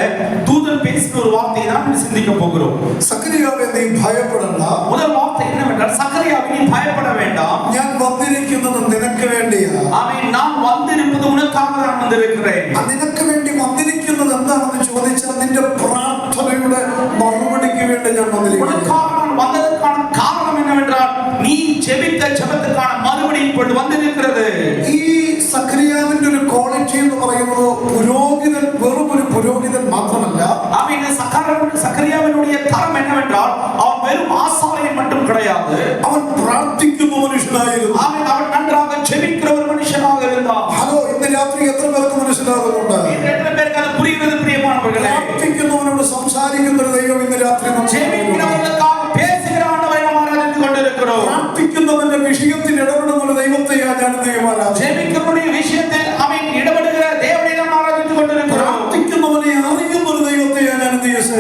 Speaker 1: தூதன் பேசின ஒரு வார்த்தையை தான் சிந்திக்க போகிறோம்.
Speaker 5: സക്കറിയാവേ നീ ഭയപ്പെടണ്ട.
Speaker 1: முதல் வார்த்தை என்னவென்றால் சக்கரியாவே நீ பயப்பட வேண்டாம்.
Speaker 5: ഞാൻ വന്നിരിക്കുന്നത് നിനക്ക് വേണ്ടിയാ.
Speaker 1: ஆமென். நான் வந்திருப்பது உனக்காக நான் வந்திருக்கிறேன்.
Speaker 5: നിനക്ക് വേണ്ടി വന്നിരിക്കുന്നത് എന്താണെന്ന് ചോദിച്ചാൽ നിന്റെ പ്രാർത്ഥനയുടെ മറുപടിക്ക് വേണ്ടി ഞാൻ വന്നിരിക്കുന്നു.
Speaker 1: உனக்காக நான் வந்ததற்கான காரணம் என்னவென்றால் நீ ஜெபித்த ஜெபத்துக்கான மறுபடி இப்பொழுது வந்திருக்கிறது.
Speaker 5: ഈ സക്കറിയാവിന്റെ ഒരു ക്വാളിറ്റി എന്ന് പറയുന്നത് പുരോഹിതൻ വെറും ഒരു പുരോഹിതൻ മാത്രമല്ല.
Speaker 1: ஆமென். சக்கரியாவினுடைய தரம் என்னவென்றால் அவன் வெறும் ஆசாரியன் மட்டும் கிடையாது.
Speaker 5: അവൻ പ്രാർത്ഥിക്കുന്ന മനുഷ്യനായിരുന്നു.
Speaker 1: ஆமென். அவன் நன்றாக ஜெபிக்கிற ஒரு மனுஷனாக இருந்தான்.
Speaker 5: ഹലോ, ഇന്ന് രാത്രി എത്ര പേർക്ക് മനസ്സിലാകുന്നുണ്ട്?
Speaker 1: எத்தனை பேருக்கு அது புரிகிறது பிரியமானவர்களே?
Speaker 5: പ്രാർത്ഥിക്കുന്നവനോട് സംസാരിക്കുന്ന ഒരു ദൈവം ഇന്ന് രാത്രി
Speaker 1: ஜெபிக்கிறவர்களுக்காக பேசுகிற ஆண்டவரை நாம் ஆராதித்து கொண்டிருக்கிறோம்.
Speaker 5: പ്രാർത്ഥിക്കുന്നവന്റെ വിഷയത്തിൽ ഇടപെടുന്ന ഒരു ദൈവത്തെയാണ് ഞാൻ ദൈവമാരാധന.
Speaker 1: ஜெபிக்கிறவருடைய விஷயத்தில் அவன் இடപെടുகிற தேவனை நாம் ஆராதித்து கொண்டிருக்கிறோம்.
Speaker 5: പ്രാർത്ഥിക്കുന്നവനെ അറിയുന്ന ഒരു ദൈവത്തെയാണ് ഞാൻ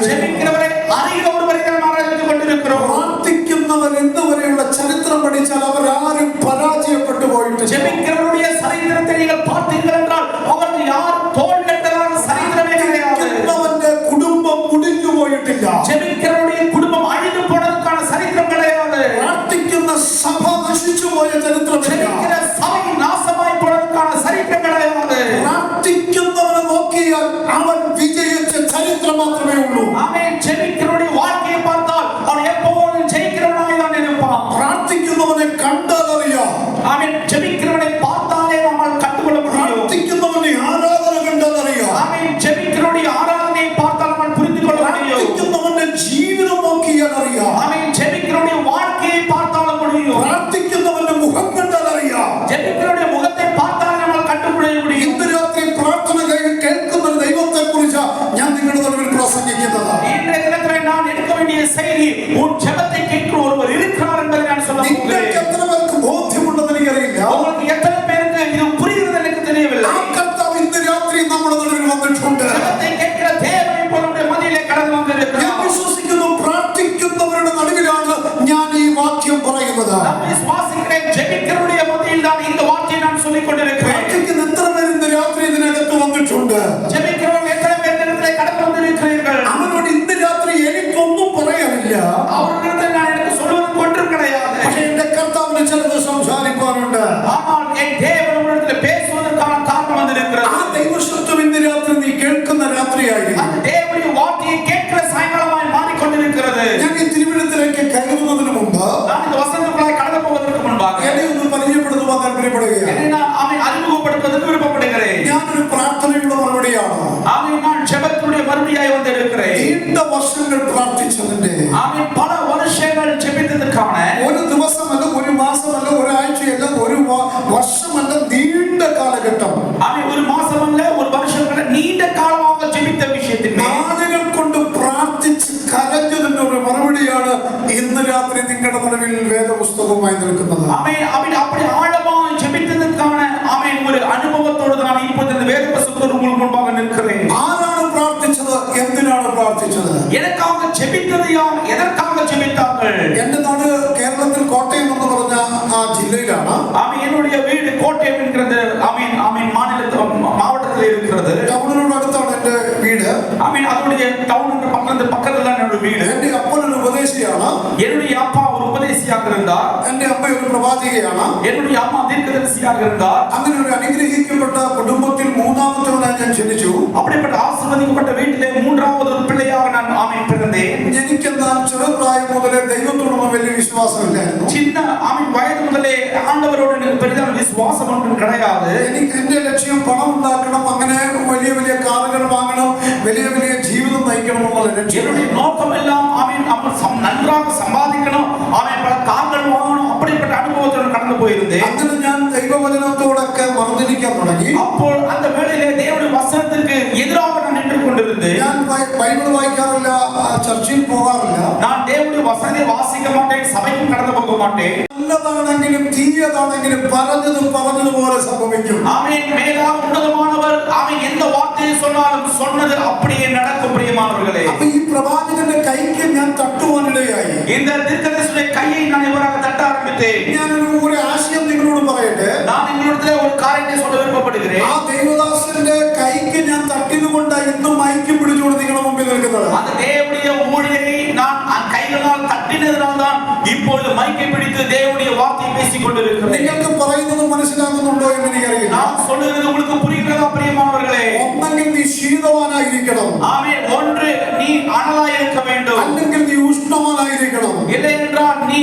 Speaker 1: ஜெபிக்கிறவரை அறிகிற ஒருவரை நாம் ஆராதித்து கொண்டிருக்கிறோம்.
Speaker 5: പ്രാർത്ഥിക്കുന്നവർ ഇന്നുവരെയുള്ള ചരിത്രം പഠിച്ചാൽ അവരാരും പരാജയപ്പെട്ടു പോയിട്ടില്ല.
Speaker 1: ஜெபிக்கிறவருடைய சரித்திரத்தை நீங்கள் பார்த்தீர்கள் என்றால் அவர்கள் யார் தோல்வியடைந்ததான சரித்திரமே கிடையாது.
Speaker 5: ജപിക്കുന്നവന്റെ കുടുംബം മുടിഞ്ഞു പോയിട്ടില്ല.
Speaker 1: ஜெபிக்கிறவருடைய குடும்பம் அழிந்து போனதற்கான சரித்திரம் கிடையாது.
Speaker 5: പ്രാർത്ഥിക്കുന്ന സഭ നശിച്ചു പോയ ചരിത്രമില്ല.
Speaker 1: ஜெபிக்கிற சபை நாசமாய் போனதற்கான சரித்திரம் கிடையாது.
Speaker 5: പ്രാർത്ഥിക്കുന്നവനെ നോക്കിയാൽ അവൻ വിജയിച്ച ചരിത്രം മാത്രമേ ഉള്ളൂ.
Speaker 1: ஆமென். ஜெபிக்கிறவருடைய வாழ்க்கையை பார்த்தால் அவன் எப்போதும் ஜெயிக்கிறவனாய் தான் இருப்பான்.
Speaker 5: പ്രാർത്ഥിക്കുന്നവനെ കണ്ടാൽ അറിയാം.
Speaker 1: ஆமென். ஜெபிக்கிறவனை பார்த்தாலே நம்மால் கண்டுகொள்ள முடியும்.
Speaker 5: പ്രാർത്ഥിക്കുന്നവന്റെ ആരാധന കണ്ടാൽ അറിയാം.
Speaker 1: ஆமென். ஜெபிக்கிறவருடைய ஆராதனையை பார்த்தால் நம்மால் புரிந்து கொள்ள முடியும்.
Speaker 5: പ്രാർത്ഥിക്കുന്നവന്റെ ജീവിതം നോക്കിയാൽ അറിയാം.
Speaker 1: ஆமென். ஜெபிக்கிறவருடைய வாழ்க்கையை பார்த்தாலும் முடியும்.
Speaker 5: പ്രാർത്ഥിക്കുന്നവന്റെ മുഖം കണ്ടാൽ അറിയാം.
Speaker 1: ஜெபிக்கிறவருடைய முகத்தை பார்த்தால் நம்மால் கண்டுபிடிக்க முடியும்.
Speaker 5: ഇന്ന് രാത്രി പ്രാർത്ഥന കേൾക്കുന്ന ഒരു ദൈവത്തെ കുറിച്ച് ഞാൻ നിങ്ങളുടെ നടുവിൽ പ്രസംഗിക്കുന്നത്.
Speaker 1: இன்றைய தினத்திலே நான் எடுக்க வேண்டிய செய்தி உன் ஜெபத்தை கேட்கிற ஒருவர் இருக்கிறார் என்பதை நான் சொல்ல
Speaker 5: നിങ്ങൾക്ക്
Speaker 1: போகிறேன்.
Speaker 5: എത്ര പേർക്ക് ബോധ്യമുണ്ടെന്ന് എനിക്കറിയില്ല.
Speaker 1: உங்களுக்கு எத்தனை பேருக்கு இது புரிகிறது எனக்கு தெரியவில்லை.
Speaker 5: ആ കർത്താവ് ഇന്ന് രാത്രി നമ്മുടെ നടുവിൽ വന്നിട്ടുണ്ട്.
Speaker 1: ஜெபத்தை கேட்கிற தேவன் ഇപ്പോൾ நம்முடைய மத்தியிலே கடந்து
Speaker 5: ഞാൻ
Speaker 1: வந்திருக்கிறார்.
Speaker 5: വിശ്വസിക്കുന്നു പ്രാർത്ഥിക്കുന്നവരുടെ നടുവിലാണ് ഞാൻ ഈ വാക്യം പറയുന്നത്.
Speaker 1: நான் விசுவாசிக்கிறேன். ஜெபிக்கிறவருடைய மத்தியில் தான் இந்த வார்த்தையை நான் சொல்லிக் கொண்டிருக்கிறேன்.
Speaker 5: പ്രാർത്ഥിക്കുന്ന എത്ര പേർ ഇന്ന് രാത്രി ഇതിനകത്ത് വന്നിട്ടുണ്ട്?
Speaker 1: ஜெபிக்கிறவங்க எத்தனை பேர் தினத்திலே கடந்து வந்திருக்கிறீர்கள்?
Speaker 5: അവനോട് ഇന്ന് രാത്രി എനിക്കൊന്നും പറയാനില്ല.
Speaker 1: அவர்களிடத்தில் நான் எனக்கு சொல்வதற்கு ஒன்றும் கிடையாது.
Speaker 5: പക്ഷേ എന്റെ കർത്താവിന് ചിലത് സംസാരിക്കാനുണ്ട്.
Speaker 1: ஆனால் என் தேவன் உங்களிடத்தில் பேசுவதற்கான காரணம் வந்திருக்கிறது.
Speaker 5: ആ ദൈവശബ്ദം രാത്രിയായിരിക്കും.
Speaker 1: அந்த தேவனுடைய வார்த்தையை கேட்கிற சாயங்காலமாய் மாறிக்கொண்டிருக்கிறது.
Speaker 5: ഞാൻ ഈ തിരുവനന്തപുരത്തിലേക്ക് കയറുന്നതിന് മുമ്പ്
Speaker 1: நான் இந்த வசனத்துக்குள்ளாய் கடந்து போவதற்கு முன்பாக
Speaker 5: എന്നെ ഒന്ന് പരിചയപ്പെടുത്തുവാൻ താല്പര്യപ്പെടുകയാണ്.
Speaker 1: என்னை நான் அறிமுகப்படுத்துவதற்கு விருப்பப்படுகிறேன்.
Speaker 5: ഞാനൊരു പ്രാർത്ഥനയുടെ മറുപടിയാണ്.
Speaker 1: நான் ஜெபத்துடைய மறுபடியாய் வந்திருக்கிறேன்.
Speaker 5: നീണ്ട വർഷങ്ങൾ പ്രാർത്ഥിച്ചതിന്റെ
Speaker 1: பல வருஷங்கள் ஜெபித்ததற்கான
Speaker 5: ഒരു ദിവസമല്ല, ഒരു മാസമല്ല, ഒരാഴ്ചയല്ല, ഒരു വർഷമല്ല, നീണ്ട കാലഘട്ടം.
Speaker 1: ஒரு மாசம் அல்ல, ஒரு வருஷம் அல்ல, நீண்ட காலமாக ஜெபித்த விஷயத்தின்
Speaker 5: നാളുകൾ കൊണ്ട് പ്രാർത്ഥിച്ച് കരഞ്ഞതിന്റെ ഒരു മറുപടിയാണ് ഇന്ന് രാത്രി നിങ്ങളുടെ നടുവിൽ വേദപുസ്തകവുമായി നിൽക്കുന്നത്.
Speaker 1: அப்படி ஆழமாக ஜெபித்ததற்கான ஒரு அனுபவத்தோடு நான் இப்போது இந்த வேத புத்தகத்திற்கு முன்பாக நிற்கிறேன்.
Speaker 5: ആരാണ് പ്രാർത്ഥിച്ചത്? എന്തിനാണ് പ്രാർത്ഥിച്ചത്?
Speaker 1: எனக்காக ஜெபித்தது யார்? எதற்காக ஜெபித்தார்கள்?
Speaker 5: എന്റെ നാട് കേരളത്തിൽ കോട്ടയം എന്ന് പറഞ്ഞ ആ ജില്ലയിലാണ്.
Speaker 1: என்னுடைய வீடு கோட்டயம் என்கிறது மாவட்டத்தில் இருக்கிறது.
Speaker 5: ടൗണിനോട് അടുത്താണ് എന്റെ വീട്.
Speaker 1: அதனுடைய டவுனுக்கு பக்கத்துல தான் என்னோட வீடு.
Speaker 5: എന്റെ അപ്പൻ ഒരു ഉപദേശിയാണ്.
Speaker 1: என்னுடைய அப்பா ஒரு உபதேசியாக இருந்தார்.
Speaker 5: എന്റെ അമ്മ ഒരു പ്രവാചകയാണ്.
Speaker 1: என்னுடைய அம்மா தீர்க்கதரிசியாக இருந்தார்.
Speaker 5: അങ്ങനെ ഒരു അനുഗ്രഹിക്കപ്പെട്ട കുടുംബത്തിൽ മൂന്നാമത്തവനായി ഞാൻ ജനിച്ചു.
Speaker 1: அப்படிப்பட்ட ஆசீர்வதிக்கப்பட்ட வீட்டிலே மூன்றாவது பிள்ளையாக நான் பிறந்தேன்.
Speaker 5: എനിക്കെന്നാൽ ചെറുപ്രായം മുതലേ ദൈവത്തോടൊന്നും വലിയ വിശ്വാസമില്ലായിരുന്നു.
Speaker 1: சின்ன வயது முதலே ஆண்டவரோடு எனக்கு பெரிதான விசுவாசம் ஒன்றும் கிடையாது.
Speaker 5: എനിക്ക് എന്റെ ലക്ഷ്യം പണം ഉണ്ടാക്കണം, അങ്ങനെ വലിയ വലിയ കാറുകൾ വാങ്ങണം, വലിയ വലിയ ജീവിതം നയിക്കണം എന്നുള്ള ലക്ഷ്യം.
Speaker 1: என்னுடைய நோக்கம் எல்லாம் நன்றாக சம்பாதிக்கணும், பல கார்கள் வாங்கணும், அப்படிப்பட்ட அனுபவத்தோடு கடந்து போயிருந்தேன்.
Speaker 5: അങ്ങനെ ഞാൻ ദൈവവചനത്തോടൊക്കെ മറന്നിരിക്കാൻ തുടങ്ങി.
Speaker 1: അപ്പോൾ அந்த வேளையிலே தேவனுடைய வசனத்துக்கு எதிராக நான் நின்று கொண்டிருந்தேன்.
Speaker 5: ഞാൻ ബൈബിൾ വായിക്കാറില്ല, ചർച്ചിൽ പോകാറില്ല.
Speaker 1: நான் தேவனுடைய வசனத்தை வாசிக்க மாட்டேன், சபைக்கு கடந்து போக மாட்டேன்.
Speaker 5: നല്ലതാണെങ്കിലും തീയതാണെങ്കിലും പറഞ്ഞതുപോലെ സംഭവിക്കും.
Speaker 1: மேலாக உன்னதமானவர் எந்த வார்த்தையை சொன்னாலும் சொன்னது அப்படியே நடக்கும். பிரியமானவர்களே,
Speaker 5: അപ്പൊ ഈ പ്രവാചകന്റെ കൈക്ക് ഞാൻ തട്ടുവാനിടയായി.
Speaker 1: இந்த தீர்க்கதரிசியுடைய கையை நான் இவராக தட்ட ஆரம்பித்தேன்.
Speaker 5: ഞാൻ ഒരു ആശയം നിങ്ങളോട് പറയട്ടെ.
Speaker 1: நான் നിങ്ങളുടെ ഒരു കാര്യത്തെ சொல்ல விருப்பப்படுகிறேன்.
Speaker 5: ആ ദേവദാസന്റെ കൈക്ക് ഞാൻ തട്ടിയതുകൊണ്ട് ഇന്നും മൈക്കും പിടിച്ചുകൊണ്ട് നിങ്ങളുടെ മുമ്പിൽ നിൽക്കുന്നത്.
Speaker 1: அந்த தேவனுடைய ஊழியரை நான் கைகளால் தட்டினதினால் தான் இப்பொழுது மைக்கை பிடித்து தேவனுடைய வார்த்தையை பேசிக் கொண்டிருக்கிறேன்.
Speaker 5: നിങ്ങൾക്ക് പറയുന്നത് മനസ്സിലാകുന്നുണ്ടോ എന്ന് എനിക്കറിയില്ല.
Speaker 1: நான் சொல்லுகிறது உங்களுக்கு புரிகிறதா பிரியமானவர்களே?
Speaker 5: ഒന്നെങ്കിൽ നീ ശീതവാനായിരിക്കണം,
Speaker 1: ஒன்று நீ அனலாய் இருக்க வேண்டும்,
Speaker 5: അല്ലെങ്കിൽ നീ ഉഷ്ണവാനായിരിക്കണം,
Speaker 1: இல்லை என்றால் நீ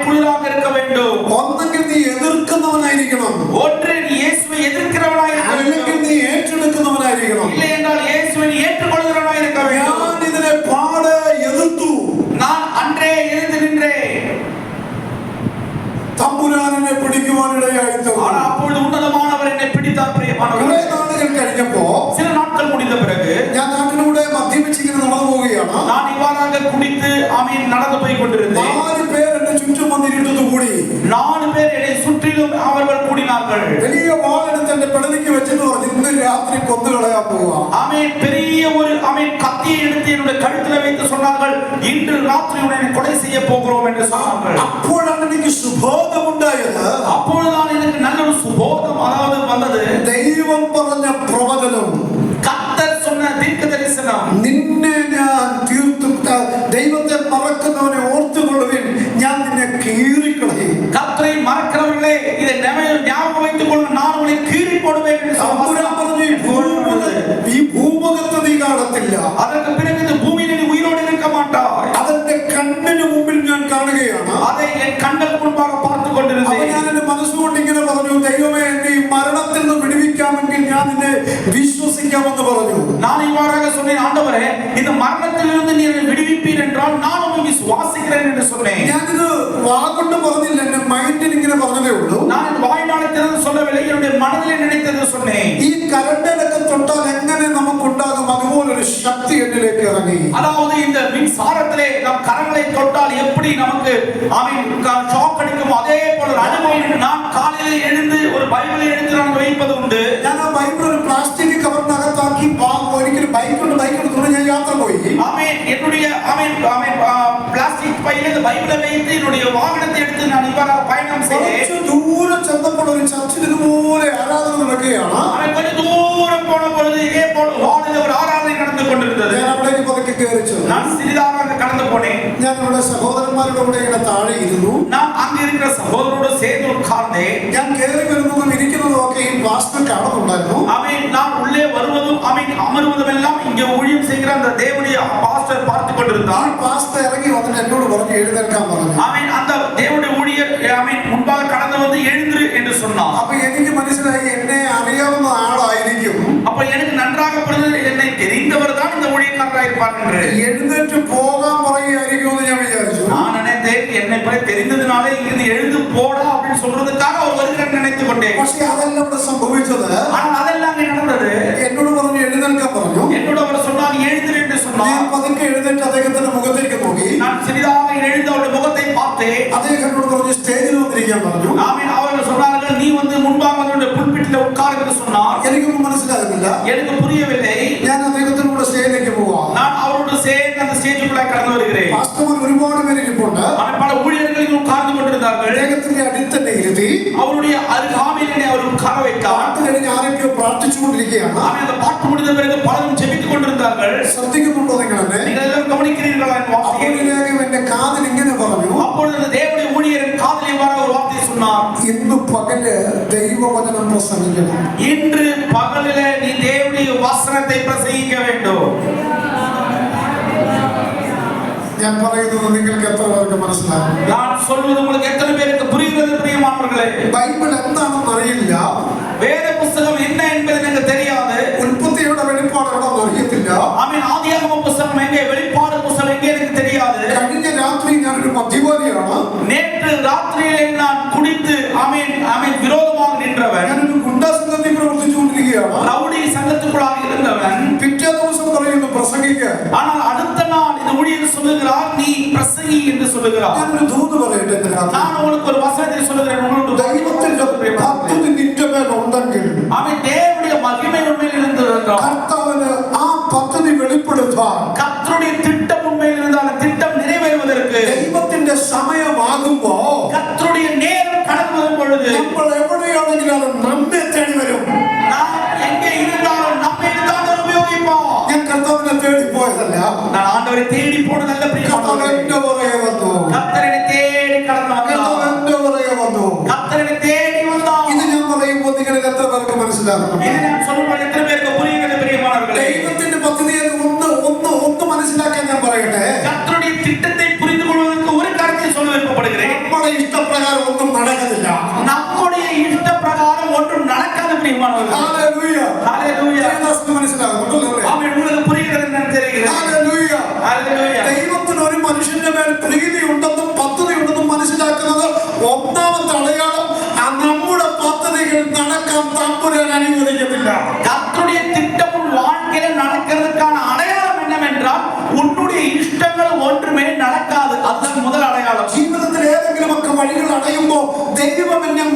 Speaker 1: குளிராக இருக்க வேண்டும்.
Speaker 5: ഒന്നെങ്കിൽ നീ എതിർക്കുന്നവനായിരിക്കണം,
Speaker 1: ஒன்று நீ இயேசுவை எதிர்க்கிறவனாய் இருக்க
Speaker 5: അല്ലെങ്കിൽ
Speaker 1: வேண்டும்,
Speaker 5: നീ ഏറ്റെടുക്കുന്നവനായിരിക്കണം.
Speaker 1: இல்லை என்றால் இயேசுவை ஏற்றுக்கொள்கிறவனாய் இருக்க வேண்டும்.
Speaker 5: ഞാൻ ഇതിനെ പാടെ എതിർത്തു.
Speaker 1: நான் அன்றே எழுந்து நின்றேன்.
Speaker 5: തമ്പുരാനെ പിടിക്കുവാനിടയായി.
Speaker 1: ஆனா அப்பொழுது உன்னதமானவர் என்னை பிடித்தார். பிரியமானவர்களே,
Speaker 5: കുറെ നാളുകൾ കഴിഞ്ഞപ്പോ
Speaker 1: சில நாட்கள் முடிந்த பிறகு
Speaker 5: ഞാൻ നാട്ടിലൂടെ മദ്യപിച്ചിങ്ങനെ നടന്നു പോവുകയാണ്.
Speaker 1: நான் இவ்வாறாக குடித்து நடந்து போய் கொண்டிருந்தேன்.
Speaker 5: 4 പേർ എന്നെ ചുറ്റും വന്നിരുന്നത് കൂടി.
Speaker 1: 4 பேர் என்னை சுற்றிலும் அவர்கள் கூடினார்கள்.
Speaker 5: വലിയ വാളെടുത്ത് എന്റെ പെടലിക്ക് വെച്ചിട്ട് പറഞ്ഞു, ഇന്ന് രാത്രി കൊന്നുകളയാൻ പോവാ.
Speaker 1: பெரிய ஒரு கத்தியை எடுத்து என்னுடைய கழுத்துல வைத்து சொன்னார்கள், இன்று ராத்திரி உன்னை கொலை செய்ய போகிறோம் என்று சொன்னார்கள்.
Speaker 5: അപ്പോഴാണ് എനിക്ക് സുബോധമുണ്ടായത്.
Speaker 1: அப்பொழுதுதான் எனக்கு நல்ல ஒரு சுபோதம் வந்தது.
Speaker 5: ദൈവം പറഞ്ഞ പ്രവചനം,
Speaker 1: கர்த்தர் சொன்ன தீர்க்க தரிசனம்,
Speaker 5: നിന്നെ ഞാൻ തീർത്തു, ദൈവത്തെ മറക്കുന്നവനെ ഓർത്തുകൊള്ളുവിൻ, ഞാൻ നിന്നെ കീറിക്കളയും.
Speaker 1: கர்த்தரை மறக்கிறவர்களே இதை ஞாபகம் வைத்துக் கொள்ள, நான் உங்களை கீறி போடுவேன் என்று
Speaker 5: പറഞ്ഞു, ഈ ഭൂമുഖത്ത് നീ കാണത്തില്ല.
Speaker 1: அதற்கு பிறகு இந்த பூமியில நீ உயிரோடு இருக்க மாட்டாய்.
Speaker 5: അതെന്റെ കണ്ണിന് മുമ്പിൽ ഞാൻ കാണുകയാണ്.
Speaker 1: அதை என் கண்கள் മുൻപാக பார்த்து കൊണ്ടിരുന്നேன்.
Speaker 5: ഞാൻ എന്റെ മനസ്സുകൊണ്ട് ഇങ്ങനെ പറഞ്ഞു, ദൈവമേ, എന്നെ ഈ മരണത്തിൽ നിന്ന് വിടുവിക്കാമെങ്കിൽ ഞാൻ നിന്നെ വിശ്വസിക്കാമെന്ന് പറഞ്ഞു.
Speaker 1: நான் இவ்வாறாக சொன்னேன், ஆண்டவரே, இந்த மரணத்திலிருந்து நீ என்னை விடுவிப்பீர் என்றால் நான் உம்மை விசுவாசிக்கிறேன் என்று சொன்னேன்.
Speaker 5: ഞാനിത് വാഗൊണ്ട് പറഞ്ഞില്ല, എന്റെ മൈൻഡിൽ ഇങ്ങനെ പറഞ്ഞതേ ഉള്ളൂ.
Speaker 1: நான் வாய்நாளை திறந்து சொல்லவில்லை, என்னுடைய மனதிலே நினைத்தது சொன்னேன்.
Speaker 5: ഈ കരണ്ടിലൊക്കെ തൊട്ടാൽ എങ്ങനെ നമുക്കുണ്ടാകും അതുപോലൊരു ശക്തി എന്നിലേക്ക് ഇറങ്ങി.
Speaker 1: அதாவது இந்த மின்சாரத்திலே நம் கரங்களை தொட்டால் எப்படி நமக்கு ஷாக் அடிக்கும், அதே போல ஒரு அனுபவம். நான் காலையில எழுந்து ஒரு பைபிளை எடுத்து நான் வைப்பது உண்டு.
Speaker 5: ഞാൻ ആ ബൈബിൾ ഒരു പ്ലാസ്റ്റിക് കവറിനകത്താക്കി ഒരിക്കലും ബൈക്ക് എടുത്തുകൊണ്ട് ഞാൻ യാത്ര പോയി.
Speaker 1: என்னுடைய பிளாஸ்டிக் பையில இந்த பைபிளை வைத்து என்னுடைய வாகனத்தை எடுத்து நான் இவ்வாறாக பயணம் செய்தேன்.
Speaker 5: ദൂരം ചെന്നപ്പോൾ ഒരു ചർച്ചിൽ ഇതുപോലെ ആരാധന നടക്കുകയാണ്.
Speaker 1: கொஞ்சம் தூரம் போன பொழுது இதே போல ஹாலில் ஒரு ஆராதனை நடந்து கொண்டிருந்தது.
Speaker 5: ഞാൻ അവിടേക്ക് പതുക്കെ കയറി ചെന്നു.
Speaker 1: நான் சிறிதாக கடந்து போனேன்.
Speaker 5: ഞാൻ ഇവിടെ സഹോദരന്മാരുടെ കൂടെ ഇങ്ങനെ താഴെ ഇരുന്നു.
Speaker 1: நான் அங்க இருக்கிற சகோதரரோடு சேர்ந்து உட்கார்ந்தேன்.
Speaker 5: ഞാൻ കയറി വരുന്നതും ഇരിക്കുന്നതും ഒക്കെ ഈ പാസ്റ്റർ കാണുന്നുണ്ടായിരുന്നു.
Speaker 1: நான் உள்ளே வருவதும் அமருவதும் எல்லாம் இங்கே ஊழியம்
Speaker 6: அந்த தேவனுடைய பாஸ்டர் பார்த்து கொண்டிருந்தார்.
Speaker 5: பாஸ்டர் இறங்கி வந்து என்னோட வந்து எழுந்திருக்காம
Speaker 6: ஆமென். அந்த தேவனுடைய ஊழியர் ஆமென் முன்பாக கடந்து வந்து எழுந்திரு என்று சொன்னார்.
Speaker 5: அப்ப எனக்கு മനസ്സിലായി എന്നെ അറിയാവുന്ന ആളായിരിക്കും.
Speaker 6: அப்ப எனக்கு நன்றாக புரிந்தது என்னை தெரிந்தவர் தான் இந்த ஊழியக்காரராக இருப்பார் என்று.
Speaker 5: എഴുന്നേറ്റ് പോകാൻ പറയുകയായിരിക്കും എന്ന് ഞാൻ വിചാരിച്ചു.
Speaker 6: நான் நினைத்தேன் என்னை பற்றி தெரிந்ததுனால இங்கிருந்து எழுந்து போடா அப்படின்னு சொல்றதுக்காக அவர் வருகிறார் நினைத்து கொண்டேன்.
Speaker 5: പക്ഷേ അതല്ല ഇവിടെ സംഭവിച്ചത്.
Speaker 6: ஆனால் அதெல்லாம் அங்கே நடந்தது.
Speaker 5: എന്നോട് പറഞ്ഞു എഴുന്നേൽക്കാൻ പറഞ്ഞു.
Speaker 6: என்னோட அவர் சொன்னார் எழுந்திரு என்று
Speaker 5: ഞാൻ
Speaker 6: சொன்னார்.
Speaker 5: പതുക്കെ എഴുന്നേറ്റ് അദ്ദേഹത്തിന്റെ മുഖത്തേക്ക് നോക്കി.
Speaker 6: நான் சிறிதாக எழுந்து அவருடைய முகத்தை பார்த்தேன்.
Speaker 5: അദ്ദേഹം എന്നോട് പറഞ്ഞു സ്റ്റേജിൽ വന്നിരിക്കാൻ പറഞ്ഞു.
Speaker 6: ஆமென். அவர்கள் சொன்னார்கள் நீ வந்து முன்பாக வந்து புல்பிட்டில் உட்கார் என்று சொன்னார்.
Speaker 5: എനിക്കൊന്നും മനസ്സിലാകുന്നില്ല.
Speaker 6: எனக்கு புரியவில்லை.
Speaker 5: ഞാൻ അദ്ദേഹത്തിനോട് സ്റ്റേജിലേക്ക് പോവാം.
Speaker 6: நான் அவரோடு சேர்ந்து அந்த ஸ்டேஜுக்குள்ளே கடந்து வருகிறேன்.
Speaker 5: പാസ്റ്റർമാർ ഒരുപാട് പേര് ഇരിപ്പുണ്ട്.
Speaker 6: பல ஊழியர்கள் உட்கார்ந்து கொண்டிருந்தார்கள்.
Speaker 5: അദ്ദേഹത്തിന്റെ അടുത്തന്നെ ഇരുത്തി
Speaker 6: அவருடைய அருகாமையிலே அவர் உட்கார வைத்தார்.
Speaker 5: പാട്ട് കഴിഞ്ഞ് ആരൊക്കെയോ പ്രാർത്ഥിച്ചുകൊണ്ടിരിക്കുകയാണ്.
Speaker 6: ஆமென். அந்த பாட்டு முடிந்த பிறகு பலரும் ஜெபித்துக் கொண்டிருந்தார்கள்.
Speaker 5: ശ്രദ്ധിക്കുന്നുണ്ടോ നിങ്ങൾ എന്നെ?
Speaker 6: நீங்கள் எல்லாம் கவனிக்கிறீர்களா என் வார்த்தையை?
Speaker 5: അപ്പോഴേക്കും എന്റെ കാതിൽ ഇങ്ങനെ പറഞ്ഞു.
Speaker 6: அப்பொழுது அந்த தேவனுடைய ஊழியரின் காதிலே வர ஒரு வார்த்தை சொன்னார்.
Speaker 5: ഇന്ന് പകല് ദൈവവചനം പ്രസംഗിക്കണം.
Speaker 6: இன்று பகலிலே நீ தேவனுடைய வசனத்தை பிரசங்கிக்க வேண்டும்.
Speaker 5: ഞാൻ പറയുന്നത് നിങ്ങൾക്ക് എത്ര പേർക്ക് മനസ്സിലാകും?
Speaker 6: நான் சொல்வது உங்களுக்கு எத்தனை பேருக்கு புரிகிறது பிரியமானவர்களே?
Speaker 5: ബൈബിൾ എന്താണെന്ന് അറിയില്ല.
Speaker 6: வேத புத்தகம் என்ன என்பது எனக்கு தெரியாது.
Speaker 5: ഉൽപ്പത്തിയുടെ വെളിപ്പാട് എവിടെന്ന് അറിയത്തില്ല.
Speaker 6: ஆமென். ஆதியாகம புத்தகம் எங்கே, வெளிப்பாடு புத்தகம் எங்கே எனக்கு தெரியாது.
Speaker 5: കഴിഞ്ഞ രാത്രി ഞാനൊരു മദ്യപാനിയാണ്.
Speaker 6: நேற்று ராத்திரியிலே நான் குடித்து ஆமென் ஆமென் விரோதமாக நின்றவன்,
Speaker 5: ഞാനൊരു ഗുണ്ടാ സംഘത്തിൽ പ്രവർത്തിച്ചുകൊണ്ടിരിക്കുകയാണ്.
Speaker 6: ரவுடி சங்கத்துக்குள்ளாக இருந்தவன்.
Speaker 5: പിറ്റേ ദിവസം പറയുന്നു പ്രസംഗിക്കാൻ.
Speaker 6: ஆனால் அடுத்த நாள் இந்த ஊழியர் சொல்லுகிறார் நீ பிரசங்கி என்று சொல்லுகிறார்.
Speaker 5: ഞാനൊരു ദൂത് പറയട്ടെ ഇന്ന് രാത്രി.
Speaker 6: நான் உங்களுக்கு ஒரு வசனத்தை சொல்லுகிறேன். உங்களுக்கு
Speaker 5: ദൈവത്തിന്റെ പദ്ധതി നിന്റെ മേലുണ്ടെങ്കിൽ
Speaker 6: ஆமென் தேவனுடைய மகிமை உண்மையில் இருந்திருந்தால்,
Speaker 5: കർത്താവിന് ആ പദ്ധതി വെളിപ്പെടുത്താൻ
Speaker 6: கர்த்தருடைய திட்டம் உண்மையில் இருந்தால் அந்த திட்டம் நிறைவேறுவதற்கு
Speaker 5: ദൈവത്തിന്റെ സമയമാകുമ്പോ
Speaker 6: கர்த்தருடைய நேரம் கடந்து வரும் பொழுது
Speaker 5: നമ്മൾ എവിടെയാണെങ്കിലും അത് നമ്മെ തേടി വരും.
Speaker 6: நாம் எங்கே இருந்தாலும் நம்மை தான் உபயோகிப்போம்.
Speaker 5: ഞാൻ കർത്താവിനെ തേടി പോയതല്ല.
Speaker 6: நான் ஆண்டவரை தேடி போனதல்ல
Speaker 5: കർത്താവ്
Speaker 6: பிரியமானவர்களே.
Speaker 5: എന്റെ പുറകെ വന്നു.
Speaker 6: கர்த்தரை தேடி கடந்து
Speaker 5: കർത്താവ്
Speaker 6: வந்தார்.
Speaker 5: എന്റെ പുറകെ വന്നു.
Speaker 6: கர்த்தரை தேடி வந்தார்.
Speaker 5: ഇത് ഞാൻ പറയുമ്പോൾ നിങ്ങളിൽ എത്ര പേർക്ക് മനസ്സിലാക്കണം?
Speaker 6: இது நான் சொல்லும்போது எத்தனை பேருக்கு புரிகிறது பிரியமானவர்களே?
Speaker 5: ദൈവത്തിന്റെ പദ്ധതിയെ ഒന്ന് മനസ്സിലാക്കാൻ ഞാൻ പറയട്ടെ.
Speaker 6: கர்த்தருடைய திட்டத்தை புரிந்து கொள்வதற்கு ஒரு காரியத்தை சொல்ல விருப்பப்படுகிறேன்.
Speaker 5: നമ്മുടെ ഇഷ്ടപ്രകാരം ഒന്നും നടക്കുന്നില്ല.
Speaker 6: நம்முடைய இஷ்ட பிரகாரம் ஒன்றும் நடக்காது பிரியமானவர்களே.
Speaker 5: ഹല്ലേലൂയ.
Speaker 6: ஹalleluya.
Speaker 5: ദൈവദാസന് മനസ്സിലാകുന്നുണ്ടോ?
Speaker 6: ஆமென். உங்களுக்கு புரிகிறது என்று தெரிகிறது.
Speaker 5: ഹല്ലേലൂയ.
Speaker 6: ஹalleluya.
Speaker 5: ദൈവത്തിന് ഒരു മനുഷ്യന്റെ മേൽ പ്രീതിയുണ്ടെന്നും പദ്ധതിയുണ്ടെന്നും മനസ്സിലാക്കുന്നത് ഒന്നാമത്തെ അടയാളം നമ്മുടെ പദ്ധതികൾ നടക്കാൻ തമ്പുരാൻ അനുവദിക്കത്തില്ല.
Speaker 6: கர்த்தருடைய திட்டம் உன் வாழ்க்கையில நடக்கிறதுக்கான அடையாளம் என்னவென்றால் உன்னுடைய இஷ்டங்கள் ஒன்றுமே நடக்காது. அதுதான் முதல் அடையாளம்.
Speaker 5: ജീവിതത്തിൽ ഏതെങ്കിലുമൊക്കെ വഴികൾ അടയുമ്പോ ദൈവം എന്നെ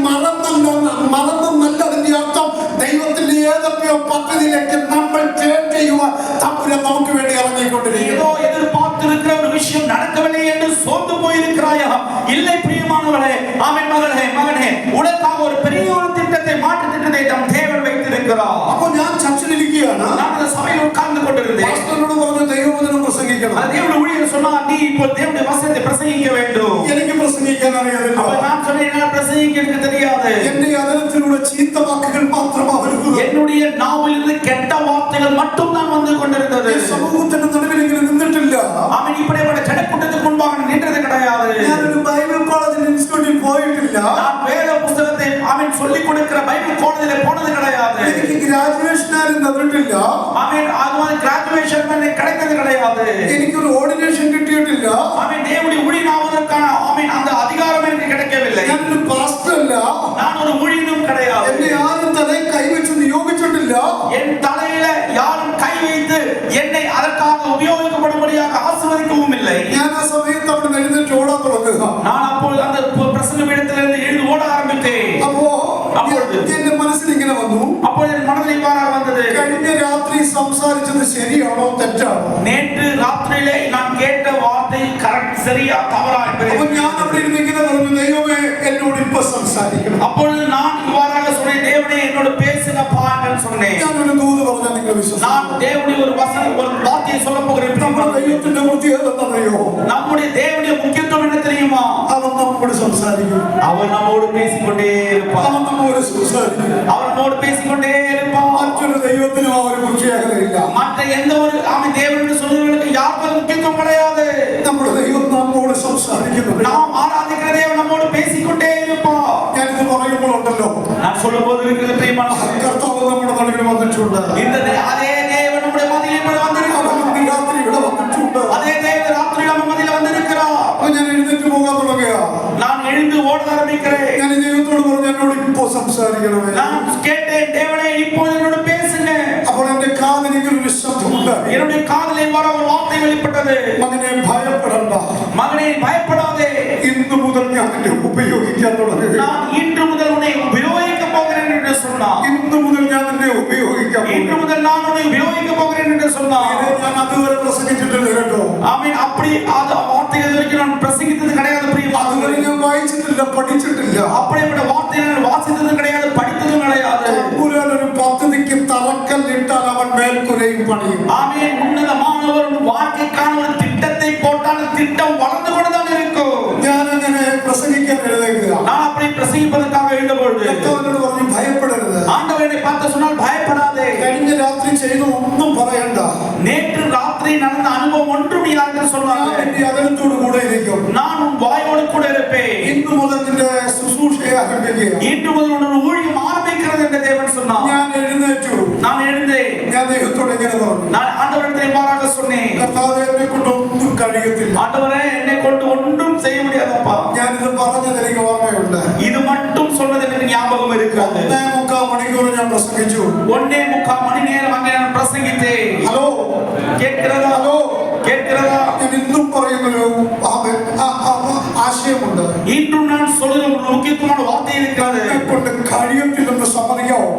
Speaker 5: മറന്നെന്നല്ല അതിന്റെ അർത്ഥം. ദൈവത്തിന്റെ ഏതൊക്കെയോ പദ്ധതിയിലേക്ക് നമ്മൾ ചെയ്യുവാൻ തമ്പുരാൻ നമുക്ക് വേണ്ടി ഇറങ്ങിക്കൊണ്ടിരിക്കുന്നു.
Speaker 6: ஏதோ எதிர்பார்த்திருக்கிற ஒரு விஷயம் நடக்கவில்லை என்று சோர்ந்து போயிருக்கிறாயா? இல்லை பிரியமானவர்களே, ஆமென் மகளே, மகனே, உனக்காக ஒரு பெரிய ஒரு திட்டத்தை, மாற்று திட்டத்தை நம் தேவன் வைத்திருக்கிறார்.
Speaker 5: അപ്പോൾ ഞാൻ ചർച്ചിലിരിക്കുകയാണ്.
Speaker 6: நான் அந்த சபையில் உட்கார்ந்து கொண்டிருந்தேன்.
Speaker 5: പാസ്റ്ററിനോട് പറഞ്ഞു ദൈവവചനം പ്രസംഗിക്കണം.
Speaker 6: அது தேவனுடைய ஊழியர் சொன்னார் நீ இப்போ தேவனுடைய வசனத்தை பிரசங்கிக்க வேண்டும்.
Speaker 5: എനിക്ക് പ്രസംഗിക്കാൻ അറിയാതില്ല.
Speaker 6: அப்ப நான் சொன்னேன் என்னால பிரசங்கிக்க எனக்கு தெரியாது.
Speaker 5: എന്റെ അതരത്തിലൂടെ ചീത്ത വാക്കുകൾ മാത്രമാ വരുന്നത്.
Speaker 6: என்னுடைய நாவிலிருந்து கெட்ட வார்த்தைகள் மட்டும் தான் வந்து கொண்டிருந்தது.
Speaker 5: ഈ സമൂഹത്തിന്റെ നടുവിൽ ഇങ്ങനെ നിന്നിട്ടില്ല.
Speaker 6: அவன் இப்படிப்பட்ட ஜனக்கூட்டத்துக்கு முன்பாக நின்றது கிடையாது.
Speaker 5: ഞാനൊരു ബൈബിൾ കോളേജിൽ ഇൻസ്റ്റിറ്റ്യൂട്ടിൽ പോയിട്ടില്ല.
Speaker 6: நான் வேத புத்தகத்தை அவன் சொல்லிக் கொடுக்கிற பைபிள் கோளேஜிலே போனது கிடையாது.
Speaker 5: എനിക്ക് ഗ്രാജുവേഷൻ ആരും തന്നിട്ടില്ല.
Speaker 6: அவன் அது கிராஜுவேஷன் பண்ணி கிடைத்தது கிடையாது.
Speaker 5: എനിക്കൊരു ഓർഡിനേഷൻ കിട്ടിയിട്ടില്ല.
Speaker 6: அவன் தேவனுடைய ஊழியனாவதற்கான அவன் அந்த அதிகாரம் எனக்கு கிடைக்கவில்லை.
Speaker 5: ഞാനൊരു പാസ്റ്റർ അല്ല.
Speaker 6: நான் ஒரு ஊழியனும் கிடையாது.
Speaker 5: എന്നെ ആരും തലയിൽ കൈവച്ച് നിയോഗിച്ചിട്ടില്ല.
Speaker 6: என் தலையில யாரும் கை வைத்து என்னை அதற்காக உபயோகிக்கப்படும்படியாக ஆசீர்வதிக்கவும் இல்லை.
Speaker 5: ഞാൻ ആ സമയത്ത് അവിടെ എഴുന്നേറ്റ് ഓടാൻ തുടങ്ങുക.
Speaker 6: நான் அப்பொழுது அந்த பிரசங்க பீடத்திலிருந்து எழுந்து ஓட ஆரம்பித்தேன்.
Speaker 5: അപ്പോ
Speaker 6: அப்பொழுது
Speaker 5: എന്റെ മനസ്സിൽ ഇങ്ങനെ വന്നു.
Speaker 6: அப்பொழுது என் மனதில் இவ்வாறாக வந்தது.
Speaker 5: കഴിഞ്ഞ രാത്രി സംസാരിച്ചത് ശരിയാണോ തെറ്റാണോ?
Speaker 6: நேற்று ராத்திரியிலே நான் கேட்ட வார்த்தை கரெக்ட் சரியா தவறா
Speaker 5: അപ്പൊ
Speaker 6: என்பதை
Speaker 5: ഞാൻ അവിടെ ഇരുന്ന് ഇങ്ങനെ പറഞ്ഞു, ദൈവമേ എന്നോട് ഇപ്പൊ സംസാരിക്കണം.
Speaker 6: அப்பொழுது நான் இவ்வாறாக சொன்னேன், தேவனே என்னோட பேசுங்கப்பா என்று சொன்னேன்.
Speaker 5: ഞാനൊരു ദൂത് പറഞ്ഞാൽ നിങ്ങൾ വിശ്വസിക്കും.
Speaker 6: நான் தேவனுடைய ஒரு வசனம் ஒரு வார்த்தையை சொல்ல போகிறேன்.
Speaker 5: നമ്മുടെ ദൈവത്തിന്റെ പ്രത്യേകത എന്താണെന്നറിയോ?
Speaker 6: நம்முடைய தேவனுடைய முக்கியத்துவம் என்ன தெரியுமா?
Speaker 5: അവൻ നമ്മോട് സംസാരിക്കും.
Speaker 6: அவர் நம்மோடு பேசிக்கொண்டே இருப்பார்.
Speaker 5: അവൻ നമ്മോട് സംസാരിക്കും.
Speaker 6: அவர் நம்மோடு பேசிக்கொண்டே இருப்பார்.
Speaker 5: മറ്റൊരു ദൈവത്തിനും ആ ഒരു പ്രത്യേകതയില്ല. ഇല്ല.
Speaker 6: மற்ற எந்த ஒரு தேவனுடைய சொல்லுகளுக்கு யாருக்கும் முக்கியத்துவம் கிடையாது.
Speaker 5: നമ്മുടെ ദൈവം നമ്മോട് സംസാരിക്കുന്നു.
Speaker 6: நாம் ஆராதிக்கிற தேவன் நம்மோடு பேசிக்கொண்டே இருப்பார்.
Speaker 5: ഞാനിത് പറയുമ്പോഴുണ്ടല്ലോ,
Speaker 6: நான் சொல்லும்போது இருக்கிறது பிரியமான
Speaker 5: കർത്താവ് നമ്മുടെ നടുവിൽ വന്നിട്ടുണ്ട്.
Speaker 6: இந்த அதே தேவன் நம்முடைய மத்தியில் இப்படி வந்திருக்கிறார்.
Speaker 5: അവൻ രാത്രി ഇവിടെ വന്നിട്ടുണ്ട്.
Speaker 6: அதே தேவன் ராத்திரி நம்ம மத்தியில் வந்திருக்கிறார்.
Speaker 5: അപ്പൊ ഞാൻ എഴുന്നേറ്റ് പോകാൻ തുടങ്ങുക.
Speaker 6: நான் எழுந்து ஓட ஆரம்பிக்கிறேன்.
Speaker 5: ഞാൻ ദൈവത്തോട് പറഞ്ഞു, എന്നോട് ഇപ്പോ സംസാരിക്കണമേ.
Speaker 6: நான் கேட்டேன், தேவனே இப்போது என்னோட பேசுங்க.
Speaker 5: അപ്പോൾ എന്റെ കാതിലേക്ക് ഒരു ശബ്ദമുണ്ട്.
Speaker 6: என்னுடைய காதிலே வர ஒரு வார்த்தை வெளிப்பட்டது.
Speaker 5: മകനെ ഭയപ്പെടണ്ട,
Speaker 6: மகனே பயப்படாதே,
Speaker 5: ഇന്നു മുതൽ ഞാൻ നിന്നെ ഉപയോഗിക്കാൻ തുടങ്ങുക.
Speaker 6: நான் இன்று முதல் உன்னை உபயோகிக்க போகிறேன் என்று சொன்னார்.
Speaker 5: ഇന്നു മുതൽ ഞാൻ നിന്നെ ഉപയോഗിക്കാൻ
Speaker 6: இன்று முதல் நான் உன்னை உபயோகிக்க போகிறேன் என்று சொன்னார்.
Speaker 5: ഞാൻ അതുവരെ പ്രസംഗിച്ചിട്ടില്ല കേട്ടോ.
Speaker 6: ஆமென். அப்படி அது வார்த்தைகள் வரைக்கும் நான் பிரசங்கித்தது கிடையாது
Speaker 5: അതുവരെ
Speaker 6: பிரியமானவர்களே.
Speaker 5: ഞാൻ വായിച്ചിട്ടില്ല, പഠിച്ചിട്ടില്ല.
Speaker 6: அப்படிப்பட்ட வார்த்தைகளை நான் வாசித்ததும் கிடையாது, படித்ததும் கிடையாது.
Speaker 5: തമ്പുരാൻ ഒരു പദ്ധതിക്ക് തറക്കല്ലിട്ടാൽ അവൻ മേൽക്കുരയും പണിയും.
Speaker 6: ஆமென். உன்னதமானவர் உன் வாழ்க்கைக்கான ஒரு திட்டத்தை போட்டால் திட்டம் வளர்ந்து கொண்டுதான் இருக்கும்.
Speaker 5: ഞാൻ അങ്ങനെ പ്രസംഗിക്കാൻ എഴുതേക്കുക.
Speaker 6: நான் அப்படி பிரசங்கிப்பதற்காக எழுந்தபொழுது
Speaker 5: കർത്താവിനോട് പറഞ്ഞു, ഭയപ്പെടരുത്.
Speaker 6: ஆண்டவர் என்னை பார்த்து சொன்னால் பயப்படாதே.
Speaker 5: കഴിഞ്ഞ രാത്രി ചെയ്ത ഒന്നും പറയണ്ട.
Speaker 6: நேற்று ராத்திரி நடந்த அனுபவம் ஒன்றும் யாருக்கு
Speaker 5: ഞാൻ
Speaker 6: சொன்னாங்க.
Speaker 5: നിന്റെ അകലത്തോട് കൂടെ ഇരിക്കും.
Speaker 6: நான் உன் வாயோடு கூட இருப்பேன்.
Speaker 5: ഇന്നു മുതൽ നിന്റെ ശുശ്രൂഷയെ ആരംഭിക്കുക.
Speaker 6: இன்று முதல் உன் ஊழியம் ஆரம்பிக்கிறது என்று தேவன் சொன்னார்.
Speaker 5: ഞാൻ എഴുന്നേറ്റു.
Speaker 6: நான் எழுந்தேன்.
Speaker 5: ഞാൻ ദൈവത്തോട് ഇങ്ങനെ പറഞ്ഞു,
Speaker 6: நான் ஆண்டவரிடத்தில் இவ்வாறாக சொன்னேன்,
Speaker 5: കർത്താവേ, എന്നെ കൊണ്ട് ഒന്നും കഴിയത്തില്ല.
Speaker 6: ஆண்டவரே என்னை கொண்டு ஒன்றும் செய்ய முடியாதப்பா.
Speaker 5: ഞാനിത് പറഞ്ഞത് എനിക്ക് ഓർമ്മയുണ്ട്.
Speaker 6: இது மட்டும் சொன்னது எனக்கு ஞாபகம் இருக்கிறது.
Speaker 5: 1.25 മണിക്കൂർ ഞാൻ പ്രസംഗിച്ചു.
Speaker 6: 1.25 மணி நேரம் அங்கே நான் பிரசங்கித்தேன்.
Speaker 5: ഹലോ,
Speaker 6: கேட்கிறதா?
Speaker 5: ഹലോ,
Speaker 6: கேட்கிறதா?
Speaker 5: ഞാൻ ഇന്നും പറയുന്നൊരു ആശയമുണ്ട്.
Speaker 6: இன்றும் நான் சொல்லுகிற ஒரு முக்கியத்துவமான வார்த்தை இருக்கிறது.
Speaker 5: എന്നെ കൊണ്ട് കഴിയത്തില്ലെന്ന് സമ്മതിക്കാവോ?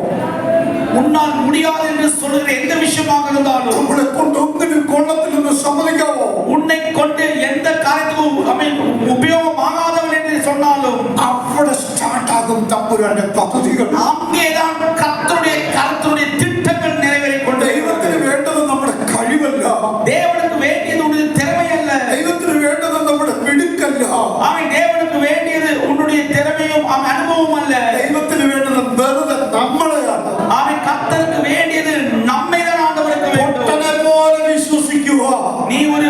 Speaker 6: உன்னால் முடியாது என்று சொல்லுகிற எந்த விஷயமாக இருந்தாலும்,
Speaker 5: നമ്മളെ കൊണ്ട് ഒന്നിനും കൊള്ളത്തില്ലെന്ന് സമ്മതിക്കാവോ?
Speaker 6: உன்னை கொண்டு எந்த காரியத்துக்கும் உபயோகமாகாதவன் என்று சொன்னாலும்
Speaker 5: അവിടെ സ്റ്റാർട്ടാകും തമ്പുരാന്റെ പദ്ധതികൾ.
Speaker 6: அங்கேதான் கர்த்தருடைய கருத்துடைய திட்டங்கள் நிறைவேறிக் கொண்டு.
Speaker 5: ദൈവത്തിന് വേണ്ടത് നമ്മുടെ കഴിവല്ല.
Speaker 6: தேவனுக்கு வேண்டியது உன்னுடைய திறமை அல்ல.
Speaker 5: ദൈവത്തിന് വേണ്ടത് നമ്മുടെ മിടുക്കല്ല.
Speaker 6: அவன் தேவனுக்கு வேண்டியது உன்னுடைய திறமையும் அவன் அனுபவம் அல்ல.
Speaker 5: ദൈവത്തിന് വേണ്ടത് വെറുതെ നമ്മളെയാണ്.
Speaker 6: அவன் கர்த்தருக்கு வேண்டியது நம்மை தான் ஆண்டவருக்கு வேண்டும்.
Speaker 5: പൊട്ടനെ പോലെ വിശ്വസിക്കുക.
Speaker 6: நீ ஒரு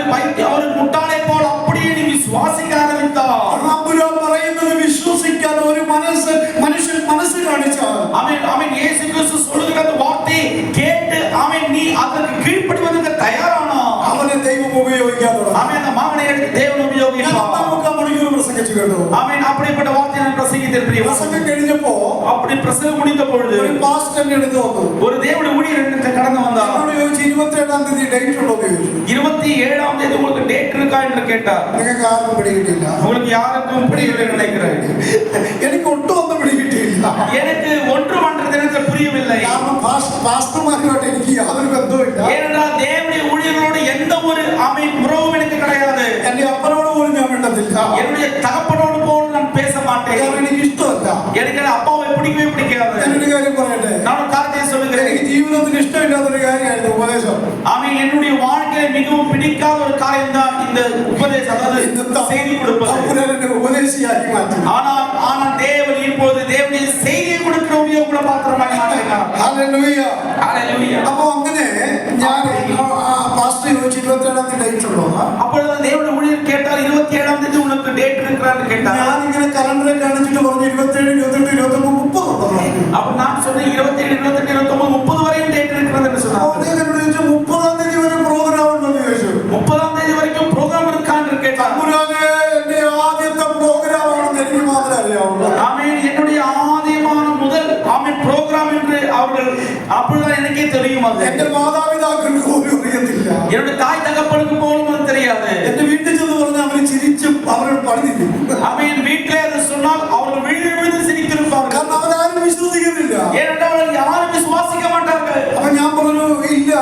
Speaker 6: ஒரு முட்டாளை போல் அப்படியே நீ விசுவாசிக்க ஆரம்பித்தால்,
Speaker 5: തമ്പുരാൻ പറയുന്നത് വിശ്വസിക്കാൻ ഒരു മനുഷ്യൻ മനസ്സ് കാണിച്ചാൽ,
Speaker 6: அவன் இயேசு கிறிஸ்து சொல்லுகிற அந்த வார்த்தையை கேட்டு நீ அதற்கு கீழ்ப்படிவதற்கு தயாரானா
Speaker 5: അവനെ ദൈവം ഉപയോഗിക്കാൻ തുടങ്ങും.
Speaker 6: அந்த மகனை எடுத்து தேவன்
Speaker 5: ഞാൻ
Speaker 6: உபயோகிப்பார்.
Speaker 5: 1.25 മണിക്കൂർ പ്രസംഗിച്ചു കേട്ടോ.
Speaker 6: அப்படிப்பட்ட வார்த்தையை நான் பிரசங்கித்தேன் பிரியமா.
Speaker 5: പ്രസംഗം കഴിഞ്ഞപ്പോ
Speaker 6: அப்படி பிரசங்கம் முடிந்த பொழுது
Speaker 5: ഒരു പാസ്റ്റർ എന്നെ എടുത്ത് വന്നു.
Speaker 6: ஒரு தேவனுடைய ஊழியர் என்னிடத்தில் கடந்து வந்தார்.
Speaker 5: എന്നോട് ചോദിച്ചു, 27-ാം തീയതി ഡേറ്റ് ഉണ്ടോ എന്ന് ചോദിച്ചു.
Speaker 6: 27ஆம் தேதி உங்களுக்கு டேட் இருக்கா என்று கேட்டார்.
Speaker 5: നിങ്ങൾക്ക് ആർക്കും പിടികിട്ടില്ല.
Speaker 6: உங்களுக்கு யாருக்கும் புரியவில்லை நினைக்கிறேன்.
Speaker 5: എനിക്ക് ഒട്ടും ഒന്നും പിടികിട്ടിയില്ല.
Speaker 6: எனக்கு ஒன்று பண்றது எனக்கு புரியவில்லை.
Speaker 5: കാരണം പാസ്റ്റർമാരുമായിട്ട് എനിക്ക് യാതൊരു ബന്ധവുമില്ല.
Speaker 6: ஏனென்றால் தேவனுடைய ஊழியர்களோடு எந்த ஒரு உறவும் எனக்கு கிடையாது.
Speaker 5: എന്റെ അപ്പനോട് പോലും ഞാൻ മിണ്ടത്തില്ല.
Speaker 6: என்னுடைய தகப்பனோடு போல் நான் பேச மாட்டேன்.
Speaker 5: കാരണം എനിക്ക് ഇഷ്ടമല്ല.
Speaker 6: எனக்கு என் அப்பாவை பிடிக்கவே பிடிக்காது.
Speaker 5: ഞാനൊരു കാര്യം പറയട്ടെ.
Speaker 6: நான் ஒரு காரியத்தை சொல்லுகிறேன்.
Speaker 5: എനിക്ക് ജീവിതത്തിൽ ഇഷ്ടമില്ലാത്തൊരു കാര്യമായിരുന്നു ഉപദേശം.
Speaker 6: என்னுடைய வாழ்க்கையில மிகவும் பிடிக்காத ஒரு காரியம் தான் இந்த உபதேசம், அதாவது செய்தி கொடுப்பது.
Speaker 5: തമ്പുരാൻ എന്നെ ഉപദേശിയാക്കി മാറ്റി.
Speaker 6: ஆனால் தேவன் இப்போது தேவனுடைய செய்தியை கொடுக்கிற உபயோக பாத்திரமாக மாற்றினார்.
Speaker 5: ഹല്ലേലൂയ.
Speaker 6: ஹல்லேலூயா.
Speaker 5: അപ്പൊ അങ്ങനെ ഞാൻ പാസ്റ്റർ ചോദിച്ചു, 27-ാം തീയതി ഡേറ്റ് ഉണ്ടോ?
Speaker 6: அப்பொழுது தேவனுடைய ஊழியர் கேட்டார், 27ஆம் தேதி உனக்கு டேட் இருக்கிறான்னு கேட்டார்.
Speaker 5: ഞാൻ ഇങ്ങനെ കലണ്ടറെ കാണിച്ചിട്ട് പറഞ്ഞു 27, 28, 29, 30 ഉണ്ടെന്ന്.
Speaker 6: அப்ப நான் சொன்னேன் 27, 28, 29, 30 வரையும் டேட் இருக்கிறது என்று
Speaker 5: അപ്പൊ
Speaker 6: சொன்னார்.
Speaker 5: അദ്ദേഹം എന്നോട് ചോദിച്ചു, 30-ാം തീയതി വരെ പ്രോഗ്രാം ഉണ്ടെന്ന് ചോദിച്ചു.
Speaker 6: 30ஆம் தேதி வரைக்கும் ப்ரோகிராம் இருக்கான்னு கேட்டார்.
Speaker 5: തമ്പുരാനെ, എന്റെ ആദ്യത്തെ പ്രോഗ്രാം ആണെന്ന് എനിക്ക് മാത്രമേ അറിയാവുള്ളൂ.
Speaker 6: என்னுடைய ஆதியமான முதல் ப்ரோகிராம் என்று அவர்கள் அப்பொழுதுதான் எனக்கே தெரியும். அது
Speaker 5: എന്റെ മാതാപിതാക്കൾക്ക് പോലും അറിയത്തില്ല.
Speaker 6: என்னுடைய தாய் தகப்பனுக்கு போலும் அது தெரியாது.
Speaker 5: എന്റെ വീട്ടിൽ ചെന്ന് പറഞ്ഞ അവര് ചിരിച്ചും അവരുടെ പണി നിൽക്കും.
Speaker 6: வீட்டிலே அது சொன்னால் அவர்கள் விழுந்து சிரித்திருப்பார்கள்.
Speaker 5: കാരണം അവരാരും വിശ്വസിക്കുന്നില്ല.
Speaker 6: ஏனென்றால் அவர்கள் யாரும் விசுவாசிக்க மாட்டார்கள்.
Speaker 5: അപ്പൊ ഞാൻ പറഞ്ഞു, ഇല്ല,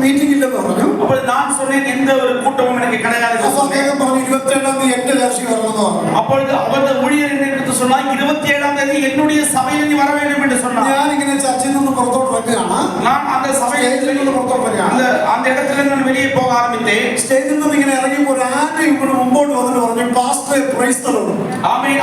Speaker 5: മീറ്റിംഗ് ഇല്ലെന്ന് പറഞ്ഞു.
Speaker 6: അപ്പോൾ நான் சொன்னேன் எந்த ஒரு கூட்டமும் எனக்கு கிடையாது.
Speaker 5: അപ്പൊ അദ്ദേഹം പറഞ്ഞു 27-ാം തീയതി എന്റെ ചർച്ച വരണമെന്ന് പറഞ്ഞു.
Speaker 6: அப்பொழுது அவரது ஊழியர் என்று சொன்னார் 27ஆம் தேதி என்னுடைய சபையில் நீ வர வேண்டும் என்று சொன்னார்.
Speaker 5: ഞാനിങ്ങനെ ചർച്ചയിൽ നിന്ന് പുറത്തോട്ട് വരികയാണ്.
Speaker 6: நான் அந்த சபையில்
Speaker 5: നിന്ന് പുറത്തോട്ട് വരികയാണ്.
Speaker 6: அந்த இடத்துல நான் வெளியே போக ஆரம்பித்தேன்.
Speaker 5: സ്റ്റേജിൽ നിന്ന് ഇങ്ങനെ ഇറങ്ങിയപ്പോൾ ഒരു ആന്റി ഇവിടെ മുമ്പോട്ട് വന്നിട്ട് പറഞ്ഞു, പാസ്റ്ററെ പ്രൈസ് ദി ലോർഡ്.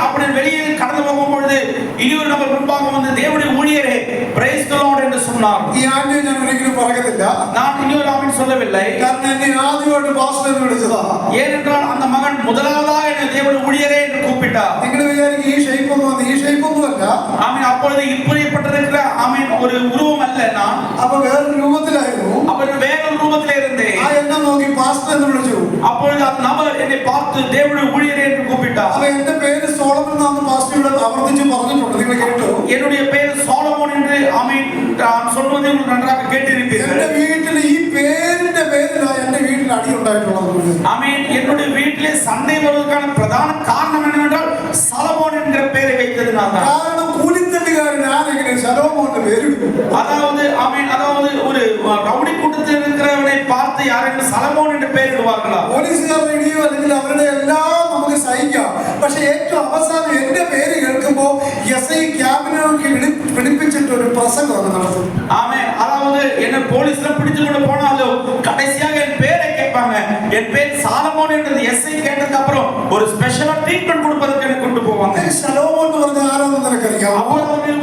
Speaker 6: அப்படி வெளியே கடந்து போகும்போது அப்பொழுது இனி ஒரு நபர் முன்பாக வந்து தேவனுடைய ஊழியரே praise the Lord என்று சொன்னார்.
Speaker 5: ഈ ആന്റിയെ ഞാൻ ഒരിക്കലും പറയുന്നില്ല.
Speaker 6: நான் இனி ஒரு ஆமென் சொல்லவில்லை.
Speaker 5: കാരണം എന്നെ ആദ്യമായിട്ട് പാസ്റ്റർ എന്ന് വിളിച്ചതാ.
Speaker 6: ஏனென்றால் அந்த மகன் முதலாவதாக என்னை தேவனுடைய ஊழியரே என்று கூப்பிட்டார்.
Speaker 5: നിങ്ങൾ വിചാരിക്കും ഈ ഷേപ്പ് ഒന്നുമല്ല.
Speaker 6: ஆமென். அப்பொழுது இப்படிப்பட்டிருக்கிற ஆமென் ஒரு உருவம் அல்ல நான்.
Speaker 5: അപ്പൊ വേറൊരു രൂപത്തിലായിരുന്നു.
Speaker 6: அவர் வேறொரு ரூபத்திலே இருந்தேன்.
Speaker 5: ആ എന്നെ നോക്കി പാസ്റ്റർ എന്ന് വിളിച്ചു.
Speaker 6: அப்பொழுது அந்த நபர் என்னை பார்த்து தேவனுடைய ஊழியரே என்று கூப்பிட்டார்.
Speaker 5: അപ്പൊ എന്റെ പേര് സോളമൻ എന്നാണ് പാസ്റ്റർ ഇവിടെ ആവർത്തിച്ച് പറഞ്ഞിട്ടുണ്ട്. നിങ്ങൾ കേട്ടോ?
Speaker 6: என்னுடைய பேர் சோலமோன் என்று ஆமென் நான் சொல்வதை நீங்கள் நன்றாக கேட்டிருப்பீர்கள்.
Speaker 5: എന്റെ വീട്ടിൽ ഈ പേരിന്റെ പേരിലാണ് എന്റെ വീട്ടിൽ അടി ഉണ്ടായിട്ടുള്ളത്.
Speaker 6: ஆமென். என்னுடைய வீட்டிலே சண்டை வருவதற்கான பிரதான காரணம் என்னவென்றால் சலமோன் என்கிற பெயரை வைத்ததுனால தான்.
Speaker 5: കാരണം കൂലിത്തല്ലുകാരൻ ആരെങ്കിലും ശലോമോന്റെ പേരിടും.
Speaker 6: அதாவது ஆமென் அதாவது ஒரு ரவுடி கூட்டத்தில் இருக்கிறவனை பார்த்து யாரெങ്കിലും சலமோன் என்று பெயரிடுவார்களா?
Speaker 5: പോലീസുകാരുടെ ഇടിയോ അല്ലെങ്കിൽ അവരുടെ എല്ലാം നമുക്ക് സഹിക്കാം. പക്ഷെ ഏറ്റവും അവസാനം എന്റെ പേര് കേൾക്കുമ്പോൾ എസ്ഐ ക്യാബിനൊക്കെ പിടിപ്പിച്ചിട്ട് ഒരു പ്രസംഗം നടത്തും.
Speaker 6: ஆமென். அதாவது என்ன போலீஸ்ல பிடிச்சு கொண்டு போனாலும் கடைசியாக என் பேரை கேட்பாங்க. என் பேர் சாலமோன் என்று எஸ்ஐ கேட்டதுக்கு அப்புறம் ஒரு ஸ்பெஷலா ட்ரீட்மெண்ட் கொடுப்பதற்கு எனக்கு கொண்டு போவாங்க.
Speaker 5: ശലോമോൻ എന്ന് പറഞ്ഞ ആരാണെന്ന് നിനക്കറിയാം?
Speaker 6: അപ്പോൾ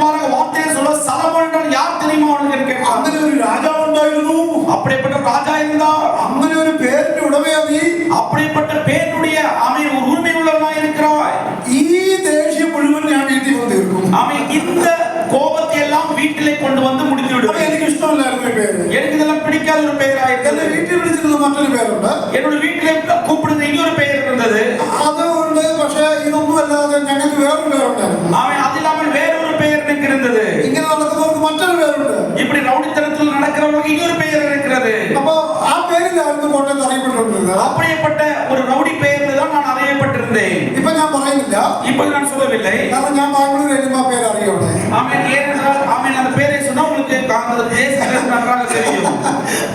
Speaker 6: அவர் வார்த்தையை சொல்ல சலமோன் என்றால் யார் தெரியுமா அவனுக்கு கேட்பாங்க.
Speaker 5: അങ്ങനെ ഒരു രാജാവ് ഉണ്ടായിരുന്നു.
Speaker 6: அப்படிப்பட்ட ராஜா இருந்தார்.
Speaker 5: അങ്ങനെ ഒരു പേരിന്റെ ഉടമയാ നീ.
Speaker 6: அப்படிப்பட்ட பேருடைய ஆமென் ஒரு உரிமை உள்ளவனாய் இருக்கிறாய்.
Speaker 5: ഈ ദേഷ്യം മുഴുവൻ ഞാൻ വീട്ടിൽ വന്ന് തീർക്കും.
Speaker 6: ஆமென். இந்த கோபத்தை எல்லாம் வீட்டிலே கொண்டு வந்து முடித்து
Speaker 5: അപ്പൊ
Speaker 6: விடுவேன்.
Speaker 5: എനിക്ക് ഇഷ്ടമല്ലായിരുന്നു ഈ പേര്.
Speaker 6: எனக்கு இதெல்லாம் பிடிக்காத ஒரு
Speaker 5: എന്നെ
Speaker 6: பெயராயிருந்தது.
Speaker 5: വീട്ടിൽ വിളിച്ചിരുന്ന മറ്റൊരു പേരുണ്ട്.
Speaker 6: என்னோட வீட்டிலே கூப்பிடுற இன்னொரு பெயர் இருந்தது.
Speaker 5: അതുകൊണ്ട് പക്ഷെ ഇതൊന്നും അല്ലാതെ ഞങ്ങൾക്ക് വേറൊരു പേരുണ്ടായിരുന്നു.
Speaker 6: அவன் அது இல்லாமல் வேறொரு பெயர் எனக்கு இருந்தது.
Speaker 5: ഇങ്ങനെ നടക്കുന്നവർക്ക് മറ്റൊരു പേരുണ്ട്.
Speaker 6: இப்படி ரவுடித்தனத்தில் நடக்கிறவங்களுக்கு இன்னொரு பெயர் இருக்கிறது.
Speaker 5: അപ്പൊ ആ പേരിലായിരുന്നു കോട്ടയത്ത് അറിയപ്പെട്ടിരുന്നത്.
Speaker 6: அப்படிப்பட்ட ஒரு ரவுடி பெயரில் தான் நான் அறியப்பட்டிருந்தேன்.
Speaker 5: ഇപ്പൊ ഞാൻ പറയുന്നില്ല.
Speaker 6: இப்போது நான் சொல்லவில்லை.
Speaker 5: കാരണം ഞാൻ ബാംഗ്ലൂർ കഴിയുമ്പോ ആ പേര് അറിയോടെ.
Speaker 6: ஆமென். ஏனென்றால் ஆமென் அந்த பெயரை சொன்னா உங்களுக்கு அந்த தேசத்தில் நன்றாக தெரியும்.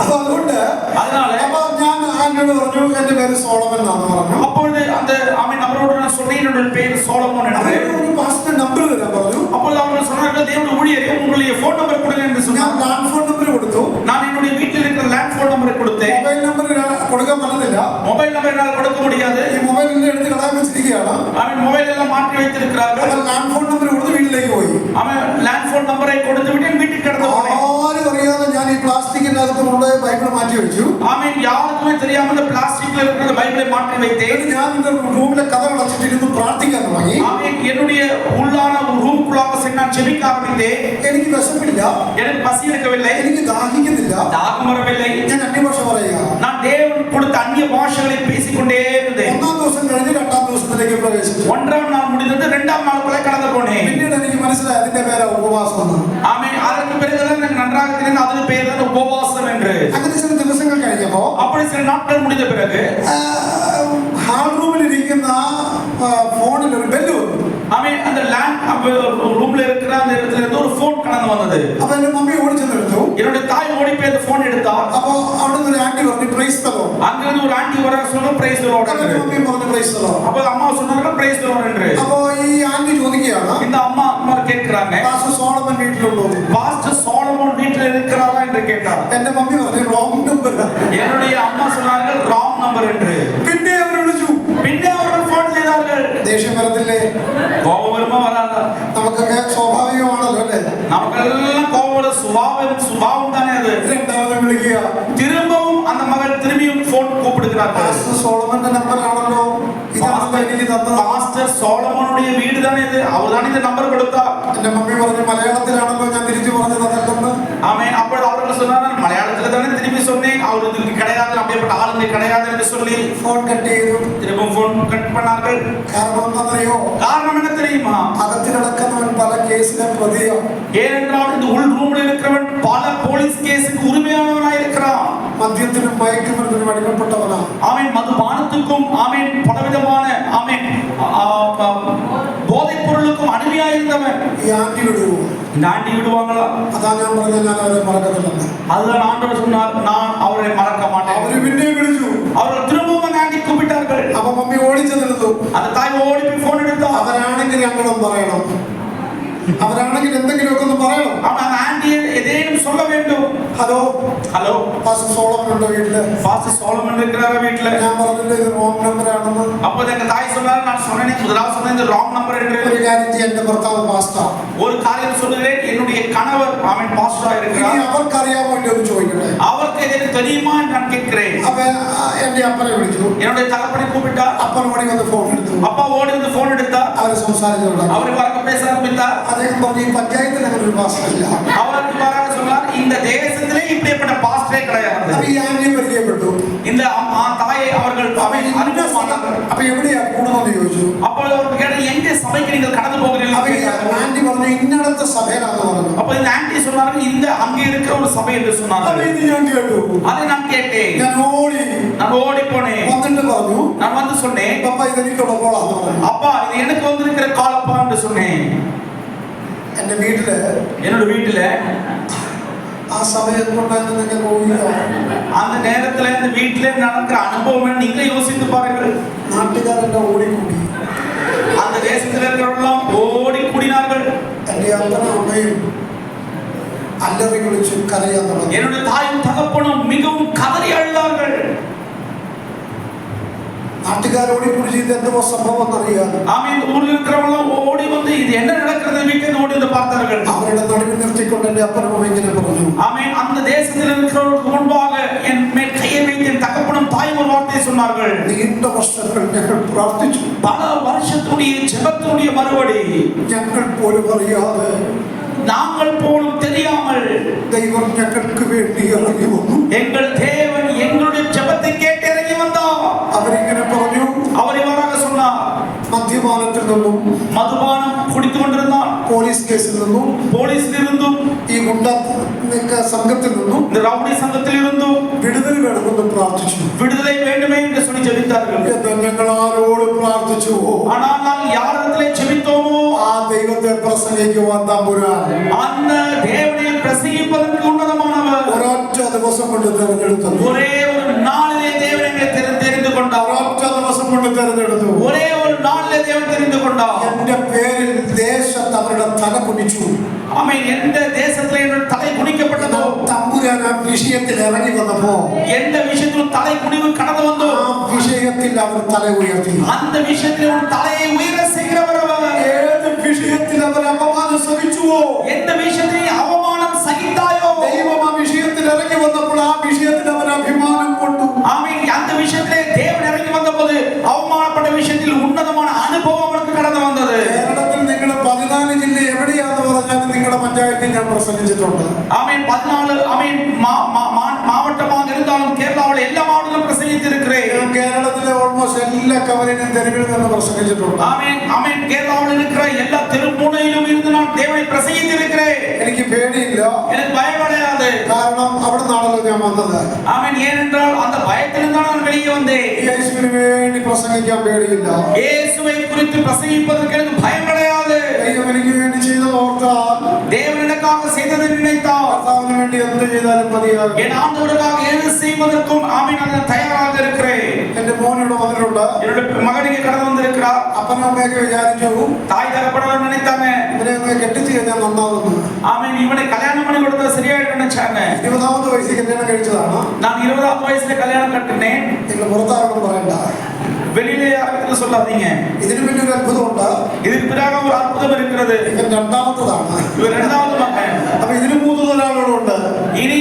Speaker 5: അപ്പൊ അതുകൊണ്ട്
Speaker 6: அதனால
Speaker 5: അപ്പൊ ഞാൻ ആന്റിയോട് പറഞ്ഞു എന്റെ പേര് സോളമൻ എന്നാന്ന് പറഞ്ഞു.
Speaker 6: அப்பொழுது அந்த ஆமென் அவரோடு நான் சொன்னேன் என்னுடைய பெயர் சோலமோன் என்று.
Speaker 5: ഒരു പാസ്റ്റിന്റെ നമ്പർ തരാൻ പറഞ്ഞു.
Speaker 6: அப்பொழுது அவர்கள் சொன்னார்கள் தேவனுடைய ஊழியரே உங்களுடைய போன் நம்பர் கொடுங்க என்று
Speaker 5: ഞാൻ
Speaker 6: சொன்னார்.
Speaker 5: ലാൻഡ് ഫോൺ നമ്പർ കൊടുത്തു.
Speaker 6: நான் என்னுடைய வீட்டில் இருக்கிற லேண்ட் போன் நம்பரை கொடுத்தேன்.
Speaker 5: മൊബൈൽ നമ്പർ കൊടുക്കാൻ പറ്റുന്നില്ല.
Speaker 6: மொபைல் நம்பர் என்னால் கொடுக்க முடியாது.
Speaker 5: ഈ മൊബൈലിന്റെ എടുത്ത് കളയാൻ വെച്ചിരിക്കുകയാണ്.
Speaker 6: அவன் மொபைல் எல்லாம் மாற்றி வைத்திருக்கிறார்கள்.
Speaker 5: അപ്പൊ ലാൻഡ് ഫോൺ നമ്പർ കൊടുത്ത് വീട്ടിലേക്ക് പോയി.
Speaker 6: அவன் லேண்ட் போன் நம்பரை கொடுத்து விட்டு என் வீட்டுக்கு கடந்து போனேன்.
Speaker 5: ആരും അറിയാതെ ഞാൻ ഈ പ്ലാസ്റ്റിക്കിന്റെ അകത്ത് കൊണ്ടുപോയി ബൈബിൾ മാറ്റി വെച്ചു.
Speaker 6: அவன் யாருக்குமே தெரியாம இந்த பிளாஸ்டிக்ல இருக்கிற பைபிளை மாற்றி வைத்தேன்.
Speaker 5: എന്നിട്ട് ഞാൻ എന്റെ റൂമിലെ കഥ അടച്ചിട്ടിരുന്ന് പ്രാർത്ഥിക്കാൻ തുടങ്ങി.
Speaker 6: அவன் என்னுடைய உள்ளான ஒரு ரூமுக்குள்ளாக சென்று நான் ஜெபிக்க ஆரம்பித்தேன்.
Speaker 5: എനിക്ക് വിശപ്പില്ല.
Speaker 6: எனக்கு பசி எடுக்கவில்லை.
Speaker 5: എനിക്ക് ദാഹിക്കുന്നില്ല.
Speaker 6: தாகம் வரவில்லை.
Speaker 5: ഞാൻ അന്യഭാഷ പറയുക.
Speaker 6: நான் தேவன் கொடுத்த அந்நிய பாஷைகளை பேசிக்கொண்டே இருந்தேன்.
Speaker 5: ഒന്നാം ദിവസം കഴിഞ്ഞ് രണ്ടാം ദിവസത്തിലേക്ക് പ്രവേശിച്ചു.
Speaker 6: ஒன்றாம் நாள் முடிந்தது, இரண்டாம் நாளுக்குள்ளே கடந்து போனேன்.
Speaker 5: പിന്നീട് എനിക്ക് മനസ്സിലായി അതിന്റെ പേരാ ഉപവാസം എന്ന്.
Speaker 6: ஆமென். அதற்கு பிறகுதான் எனக்கு நன்றாக தெரிந்தது அதன் பெயர் தான் உபவாசம் என்று.
Speaker 5: അങ്ങനെ ചില ദിവസങ്ങൾ കഴിഞ്ഞപ്പോ
Speaker 6: அப்படி சில நாட்கள் முடிந்த பிறகு
Speaker 5: ഹാൾ റൂമിൽ ഇരിക്കുന്ന ഫോണിൽ ഒരു ബെല്ല് വന്നു.
Speaker 6: ஆமென். அந்த லேண்ட் ரூம்ல இருக்கிற அந்த இடத்துல இருந்து ஒரு போன் கடந்து வந்தது.
Speaker 5: അപ്പൊ എന്റെ മമ്മി ഓടിച്ചെന്നെടുത്തു.
Speaker 6: என்னுடைய தாய் ஓடி போய் அந்த போன் எடுத்தார்.
Speaker 5: അപ്പൊ അവിടുന്ന് ഒരു ആന്റി പറഞ്ഞു പ്രൈസ് ദി ലോർഡ്.
Speaker 6: அங்கிருந்து ஒரு ஆண்டி வர சொன்ன பிரைஸ் தி லார்ட்
Speaker 5: എന്റെ
Speaker 6: என்று.
Speaker 5: മമ്മി പറഞ്ഞു പ്രൈസ് ദി ലോർഡ്.
Speaker 6: அப்ப அம்மா சொன்னாங்க பிரைஸ் தி லார்ட் என்று.
Speaker 5: അപ്പൊ ഈ ആന്റി ചോദിക്കുകയാണ്
Speaker 6: இந்த அம்மா கேட்கிறாங்க,
Speaker 5: പാസ്റ്റർ സോളമൻ വീട്ടിലുണ്ടോ?
Speaker 6: பாஸ்டர் சோலமோன் வீட்டில் இருக்கிறாரா என்று கேட்டார்.
Speaker 5: എന്റെ മമ്മി പറഞ്ഞു റോങ് നമ്പർ.
Speaker 6: என்னுடைய அம்மா சொன்னார்கள் ராங் நம்பர் என்று.
Speaker 5: പിന്നെ അവർ വിളിച്ചു.
Speaker 6: പിന്നെ அவர்கள் ഫോൺ ചെയ്தார்கள்.
Speaker 5: ദേഷ്യം വരത്തില്ലേ?
Speaker 6: கோபம் வருமா வராதா?
Speaker 5: നമുക്കൊക്കെ സ്വാഭാവികമാണല്ലോ അല്ലേ?
Speaker 6: நமக்கெல்லாம் கோபம் வர சுபாவம் தானே அது.
Speaker 5: രണ്ടാമത് വിളിക്കുക.
Speaker 6: திரும்பவும் அந்த மகள் திரும்பியும் போன் கூப்பிடுகிறார்கள்.
Speaker 5: പാസ്റ്റർ സോളമന്റെ നമ്പറാണല്ലോ ഇതാണല്ലോ എനിക്ക് തന്നത്.
Speaker 6: பாஸ்டர் சோலமோனுடைய வீடு தானே இது, அவர் தானே இந்த நம்பர் கொடுத்தா.
Speaker 5: എന്റെ മമ്മി പറഞ്ഞു മലയാളത്തിലാണല്ലോ ഞാൻ തിരിച്ചു പറഞ്ഞത് അതല്ലെന്ന്.
Speaker 6: ஆமென். அப்பொழுது அவர்கள் சொன்னார்கள் மலையாளத்தில் தானே திரும்பி சொன்னேன், அவர் இதுக்கு கிடையாது, அப்படிப்பட்ட ஆளுங்க கிடையாது என்று சொல்லி
Speaker 5: ഫോൺ കട്ട് ചെയ്തു.
Speaker 6: திரும்பவும் போன் கட் பண்ணார்கள்.
Speaker 5: കാരണം എന്താണെന്നറിയോ?
Speaker 6: காரணம் என்ன தெரியுமா?
Speaker 5: അകത്തിലടക്കുന്നവൻ പല കേസിലെ പ്രതിയോ.
Speaker 6: ஏனென்றால் இந்த உள் ரூம்ல இருக்கிறவன் பல போலீஸ் கேஸுக்கு உரிமையானவனாய் இருக்கிறான்.
Speaker 5: മദ്യത്തിനും മയക്കുമരുന്നിനും അടിമപ്പെട്ടവനാ.
Speaker 6: அவன் மதுபானத்துக்கும் அவன் பலவிதமான அவன் போதைப் பொருளுக்கும் அடிமையாயிருந்தவன்.
Speaker 5: ഈ ആന്റി വിടുവോ?
Speaker 6: இந்த ஆண்டி விடுவாங்களா?
Speaker 5: അതാ ഞാൻ പറഞ്ഞ ഞാൻ അവരെ മറക്കത്തില്ലെന്ന്.
Speaker 6: அதுதான் ஆண்டவர் சொன்னார், நான் அவரை மறக்க மாட்டேன்.
Speaker 5: അവര് പിന്നെയും വിളിച്ചു.
Speaker 6: அவர்கள் திரும்பவும் அந்த ஆண்டி கூப்பிட்டார்கள்.
Speaker 5: അപ്പൊ മമ്മി ഓടിച്ചെന്നെടുത്തു.
Speaker 6: அந்த தாய் ஓடி போய் போன் எடுத்தா.
Speaker 5: അവരാണെങ്കിൽ ഞങ്ങളും പറയണം. അവരാണെങ്കിൽ എന്തെങ്കിലുമൊക്കെ ഒന്ന് പറയണം.
Speaker 6: அவன் அந்த ஆண்டியை எதேனும் சொல்ல வேண்டும்.
Speaker 5: ഹലോ
Speaker 6: ഹലോ
Speaker 5: പാസ്റ്റർ സോളമൻ ഉണ്ടോ വീട്ടില്?
Speaker 6: பாஸ்டர் சோலமன் இருக்கிறாரா வீட்ல?
Speaker 5: ഞാൻ പറഞ്ഞില്ല ഇത് റോങ് നമ്പർ ആണെന്ന്.
Speaker 6: அப்போ எங்க தாய் சொன்னாரு, நான் சொன்னேன் முதலாவது சொன்னேன் இது ராங் நம்பர் என்று.
Speaker 5: ഒരു കാര്യം ചെയ്യ, എന്റെ ഭർത്താവ് പാസ്റ്റർ.
Speaker 6: ஒரு காரியம் சொல்லுகிறேன், என்னுடைய கணவர் அவன் பாஸ்டரா
Speaker 5: ഇനി
Speaker 6: இருக்கிறார்.
Speaker 5: അവർക്കറിയാമോ ഇല്ലയോ എന്ന് ചോദിക്കട്ടെ.
Speaker 6: அவருக்கு எது தெரியுமா என்று நான் கேட்கிறேன்.
Speaker 5: അപ്പൊ എന്റെ അപ്പനെ വിളിച്ചു.
Speaker 6: என்னுடைய தகப்பனை கூப்பிட்டார்.
Speaker 5: അപ്പൻ ഓടി വന്ന് ഫോൺ എടുത്തു.
Speaker 6: அப்பா ஓடி வந்து போன் எடுத்தார்.
Speaker 5: അവര് സംസാരിച്ചു തുടങ്ങി.
Speaker 6: அவர் பார்க்க பேச ஆரம்பித்தார்.
Speaker 5: അദ്ദേഹം പറഞ്ഞു, ഈ പഞ്ചായത്തിൽ അങ്ങനെ ഒരു പാസ്റ്റർ ഇല്ല.
Speaker 6: அவருக்கு பாராக சொன்னார், இந்த தேசத்திலே இப்படிப்பட்ட பாஸ்டரே கிடையாது.
Speaker 5: അപ്പൊ ഈ ആന്റിയെ പരിചയപ്പെട്ടു.
Speaker 6: இந்த தாயை அவர்கள் அறிமுகமானார்கள்.
Speaker 5: അപ്പൊ എവിടെയാ കൂടുന്നെന്ന് ചോദിച്ചു.
Speaker 6: அப்பொழுது அவர் கேட்டார், எங்க சபைக்கு நீங்கள் கடந்து
Speaker 5: അപ്പൊ
Speaker 6: போகிறீர்கள்?
Speaker 5: ഈ ആന്റി പറഞ്ഞു, ഇന്നടത്തെ സഭയിലാന്ന് പറഞ്ഞു.
Speaker 6: அப்ப இந்த ஆன்ட்டி சொன்னார்கள், இந்த அங்கே இருக்கிற ஒரு சபை என்று
Speaker 5: അപ്പൊ
Speaker 6: சொன்னார்கள்.
Speaker 5: ഇത് ഞാൻ കേട്ടു.
Speaker 6: அதை நான் கேட்டேன்.
Speaker 5: ഞാൻ ഓടി
Speaker 6: நான் ஓடி போனேன்.
Speaker 5: വന്നിട്ട് പറഞ്ഞു,
Speaker 6: நான் வந்து சொன்னேன்,
Speaker 5: പപ്പ ഇതെനിക്കുള്ള കോളാന്ന് പറഞ്ഞു.
Speaker 6: அப்பா இது எனக்கு வந்திருக்கிற காலப்பா என்று சொன்னேன்.
Speaker 5: എന്റെ വീട്ടില്
Speaker 6: என்னோட வீட்டுல
Speaker 5: ആ സമയത്തുണ്ടായിരുന്നു നിങ്ങൾക്ക് ഓടില്ല.
Speaker 6: அந்த நேரத்துல இந்த வீட்டுல நடக்கிற அனுபவம் நீங்களே யோசித்து பாருங்கள்.
Speaker 5: നാട്ടുകാരെല്ലാം ഓടിക്കൂടി.
Speaker 6: அந்த தேசத்துல இருக்கிறவெல்லாம் ஓடி கூடினார்கள்.
Speaker 5: എന്റെ അപ്പനും അമ്മയും അല്ലറി വിളിച്ച് കരയാൻ തുടങ്ങി.
Speaker 6: என்னுடைய தாயும் தகப்பனும் மிகவும் கதறி அழுதார்கள்.
Speaker 5: നാട്ടുകാരോടി കുറിച്ച് ഇത് എന്തോ സംഭവം എന്നറിയാം.
Speaker 6: ஆமென். ஊரில் இருக்கிறவெல்லாம் ஓடி வந்து இது என்ன நடக்கிறது வீட்டில் ஓடி வந்து பார்த்தார்கள்.
Speaker 5: അവരുടെ നടുവിൽ നിർത്തിക്കൊണ്ട് എന്റെ അപ്പനും അമ്മ ഇങ്ങനെ പറഞ്ഞു,
Speaker 6: ஆமென். அந்த தேசத்தில் இருக்கிறவர்களுக்கு முன்பாக என் மேல் கையை வைத்து என் தகப்பனும் தாயும் ஒரு வார்த்தையை சொன்னார்கள்.
Speaker 5: നീണ്ട വർഷങ്ങൾ ഞങ്ങൾ പ്രാർത്ഥിച്ചു.
Speaker 6: பல வருஷத்துடைய ஜெபத்துடைய மறுபடி
Speaker 5: ഞങ്ങൾ പോലും അറിയാതെ
Speaker 6: நாங்கள் போலும் தெரியாமல்
Speaker 5: ദൈവം ഞങ്ങൾക്ക് വേണ്ടി ഇറങ്ങി വന്നു.
Speaker 6: எங்கள் தேவன் எங்களுடைய ஜெபத்தை கேட்டு இறங்கி வந்தார்.
Speaker 5: അവരിങ്ങനെ പറഞ്ഞു,
Speaker 6: அவர் இவராக சொன்னார்,
Speaker 5: മദ്യപാനത്തിൽ നിന്നും
Speaker 6: மதுபானம் குடித்துக் கொண்டிருந்தார்,
Speaker 5: പോലീസ് കേസിൽ നിന്നും
Speaker 6: போலீஸில் இருந்தும்
Speaker 5: ഈ ഗുണ്ട സംഘത്തിൽ നിന്നും
Speaker 6: இந்த ரவுடி சங்கத்தில் இருந்தும்
Speaker 5: വിടുതൽ വേണമെന്ന് പ്രാർത്ഥിച്ചു.
Speaker 6: விடுதலை வேண்டுமே என்று சொல்லி ஜெபித்தார்கள்.
Speaker 5: എന്നാൽ ഞങ്ങൾ ആരോട് പ്രാർത്ഥിച്ചു?
Speaker 6: ஆனால் நாங்கள் யாரிடத்திலே ஜெபித்தோமோ
Speaker 5: ആ ദൈവത്തെ പ്രസംഗിക്കുവാൻ തമ്പുരാൻ
Speaker 6: அந்த தேவனை பிரசங்கிப்பதற்கு உன்னதமானவர்
Speaker 5: ഒരൊറ്റ ദിവസം കൊണ്ട് തെരഞ്ഞെടുത്തു.
Speaker 6: ஒரே ஒரு நாளிலே தேவனை தெரிந்து கொண்டார்.
Speaker 5: ഒരൊറ്റ ദിവസം കൊണ്ട് തെരഞ്ഞെടുത്തു.
Speaker 6: ஒரே ஒரு நாளிலே தேவன் தெரிந்து கொண்டார்.
Speaker 5: എന്റെ പേരിൽ ദേശത്ത് അവരുടെ തല കുനിച്ചു.
Speaker 6: ஆமென். எந்த தேசத்திலே என்னுடைய தலை குனிக்கப்பட்டதோ,
Speaker 5: തമ്പുരാൻ ആ വിഷയത്തിൽ ഇറങ്ങി വന്നപ്പോ
Speaker 6: எந்த விஷயத்திலும் தலை குனிவு கடந்து வந்தோ
Speaker 5: ആ വിഷയത്തിൽ അവർ തല ഉയർത്തി.
Speaker 6: அந்த விஷயத்தில் ஒரு தலையை உயர செய்கிறவர் அவர்.
Speaker 5: ഏത് വിഷയത്തിൽ അവർ അപമാനം സഹിച്ചുവോ,
Speaker 6: எந்த விஷயத்திலே அவமானம் சகித்தாயோ
Speaker 5: ദൈവം ആ വിഷയത്തിൽ ഇറങ്ങി വന്നപ്പോൾ ആ വിഷയത്തിൽ അവർ അഭിമാനം കൊണ്ടു.
Speaker 6: ஆமென். அந்த விஷயத்திலே தேவன் இறங்கி வந்தபோது அவமானப்பட்ட விஷயத்தில் உன்னதமான அனுபவம் அவருக்கு கடந்து வந்தது.
Speaker 5: കേരളത്തിൽ നിങ്ങൾ 14 ജില്ല എവിടെയാന്ന് പറഞ്ഞാൽ നിങ്ങളുടെ പഞ്ചായത്തിൽ ഞാൻ പ്രസംഗിച്ചിട്ടുണ്ട്.
Speaker 6: ஆமென். 14 ஆமென் மாவட்டமாக இருந்தாலும் கேரளாவில் எல்லா மாவட்டத்திலும் பிரசங்கித்திருக்கிறேன்.
Speaker 5: ഞാൻ കേരളത്തിലെ ഓൾമോസ്റ്റ് എല്ലാ കവറിനും തെരുവിൽ നിന്ന് പ്രസംഗിച്ചിട്ടുണ്ട്.
Speaker 6: ஆமென். ஆமென். கேரளாவில் இருக்கிற எல்லா தெருமுனையிலும் இருந்து நான் தேவனை பிரசங்கித்திருக்கிறேன்.
Speaker 5: എനിക്ക് പേടിയില്ല.
Speaker 6: எனக்கு பயம் கிடையாது.
Speaker 5: കാരണം അവിടെ നിന്നാണല്ലോ ഞാൻ വന്നത്.
Speaker 6: ஆமென். ஏனென்றால் அந்த பயத்திலிருந்து தான் நான் வெளியே வந்தேன்.
Speaker 5: യേശുവിന് വേണ്ടി പ്രസംഗിക്കാൻ പേടിയില്ല.
Speaker 6: இயேசுவை குறித்து பிரசங்கிப்பதற்கு எனக்கு பயம் கிடையாது.
Speaker 5: ദൈവം എനിക്ക് വേണ്ടി ചെയ്തത് ഓർത്താൽ,
Speaker 6: தேவன் எனக்காக செய்ததை நினைத்தால்
Speaker 5: കർത്താവിന് വേണ്ടി എന്ത് ചെയ്താലും മതിയാകും.
Speaker 6: என் ஆண்டவருக்காக எது செய்வதற்கும் ஆமென் நான் தயாராக இருக்கிறேன்.
Speaker 5: എന്റെ മോനിവിടെ വന്നിട്ടുണ്ട്.
Speaker 6: என்னுடைய மகனுக்கு கடந்து வந்திருக்கிறார்.
Speaker 5: അപ്പനും അമ്മയൊക്കെ വിചാരിച്ചു
Speaker 6: தாய் தகப்பனார் நினைத்தாங்க,
Speaker 5: ഇവനെ ഒന്ന് കെട്ടിച്ച് കഴിഞ്ഞാൽ നന്നാവുന്നു.
Speaker 6: ஆமென் இவனை கல்யாணம் பண்ணி கொடுத்தா சரியாயிடும் நினைச்சாங்க.
Speaker 5: 20ാമത്തെ വയസ്സിൽ കല്യാണം കഴിച്ചതാണ്.
Speaker 6: நான் 20வது வயசுல கல்யாணம் கட்டினேன்.
Speaker 5: നിങ്ങൾ പുറത്താരോടും പറയണ്ട.
Speaker 6: வெளியிலே யாருக்கு சொல்லாதீங்க.
Speaker 5: ഇതിന് പിന്നെ ഒരു അത്ഭുതമുണ്ട്.
Speaker 6: இதுக்கு பிறகு ஒரு அற்புதம் இருக்கிறது.
Speaker 5: ഇവൻ രണ്ടാമത്തതാണ്.
Speaker 6: இவர் இரண்டாவது மகன்.
Speaker 5: അപ്പൊ ഇതിന് മൂന്ന് ഒരാളോടുണ്ട്.
Speaker 6: இனி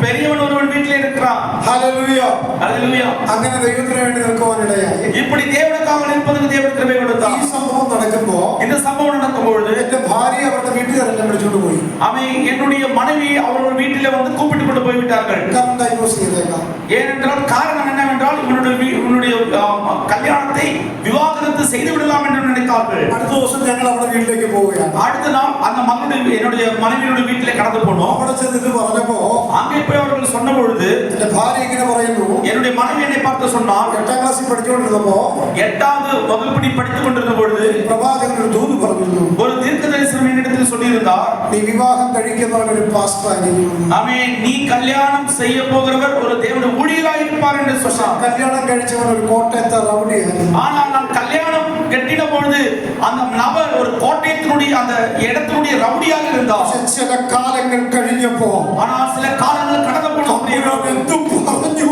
Speaker 6: பெரியவன் ஒருவன் வீட்டில் இருக்கிறான்.
Speaker 5: ഹല്ലേലൂയ.
Speaker 6: அல்லேலூயா.
Speaker 5: അങ്ങനെ ദൈവത്തിന് വേണ്ടി നിൽക്കുവാനിടയായി.
Speaker 6: இப்படி தேவனுக்காக நிற்பதற்கு தேவன் கிருபை கொடுத்தார்.
Speaker 5: ഈ സംഭവം നടക്കുമ്പോ
Speaker 6: இந்த சம்பவம் நடக்கும்பொழுது
Speaker 5: എന്റെ ഭാര്യ അവരുടെ വീട്ടുകാരെല്ലാം വിളിച്ചോണ്ട് പോയി.
Speaker 6: அவன் என்னுடைய மனைவி அவர்கள் வீட்டிலே வந்து கூப்பிட்டு கொண்டு போய்விட்டார்கள்.
Speaker 5: കാരണം ഡൈവോഴ്സ് ചെയ്തേക്കാം.
Speaker 6: ஏனென்றால் காரணம் என்னவென்றால் இவனுடைய கல்யாணத்தை விவாகரத்து செய்து விடலாம் என்று நினைத்தார்கள்.
Speaker 5: അടുത്ത ദിവസം ഞങ്ങൾ അവരുടെ വീട്ടിലേക്ക് പോവുകയാണ്.
Speaker 6: அடுத்த நாள் அந்த என்னுடைய மனைவியுடைய வீட்டிலே கடந்து போனோம்.
Speaker 5: അവിടെ ചെന്നിട്ട് പറഞ്ഞപ്പോ
Speaker 6: அங்கே போய் அவர்கள் சொன்ன பொழுது
Speaker 5: എന്റെ ഭാര്യ ഇങ്ങനെ പറയുന്നു,
Speaker 6: என்னுடைய மனைவி என்னை பார்த்து சொன்னார்,
Speaker 5: 8ാം ക്ലാസ്സിൽ പഠിച്ചുകൊണ്ടിരുന്നപ്പോ
Speaker 6: 8வது வகுப்படி படித்துக் கொண்டிருந்த பொழுது
Speaker 5: പ്രവാചകൻ ഒരു ദൂത് പറഞ്ഞിരുന്നു.
Speaker 6: ஒரு தீர்க்கதரிசனம் என்னிடத்தில் சொல்லியிருந்தார்,
Speaker 5: നീ വിവാഹം കഴിക്കുന്നവൻ ഒരു പാസ്റ്റർ ആയിരിക്കും.
Speaker 6: ஆமென் நீ கல்யாணம் செய்ய போகிறவர் ஒரு தேவனுடைய ஊழியராக இருப்பார் என்று சொன்னார்.
Speaker 5: കല്യാണം കഴിച്ചവൻ ഒരു കോട്ടയത്തെ റൗഡിയായിരുന്നു.
Speaker 6: ஆனால் நான் கல்யாணம் கட்டின பொழுது அந்த நபர் ஒரு கோட்டையத்தினுடைய அந்த இடத்தினுடைய ரவுடியாக இருந்தார்.
Speaker 5: പക്ഷെ ചില കാലങ്ങൾ കഴിഞ്ഞപ്പോ
Speaker 6: ஆனால் சில காலங்கள் கடந்து போனோம்.
Speaker 5: എന്തു പറഞ്ഞു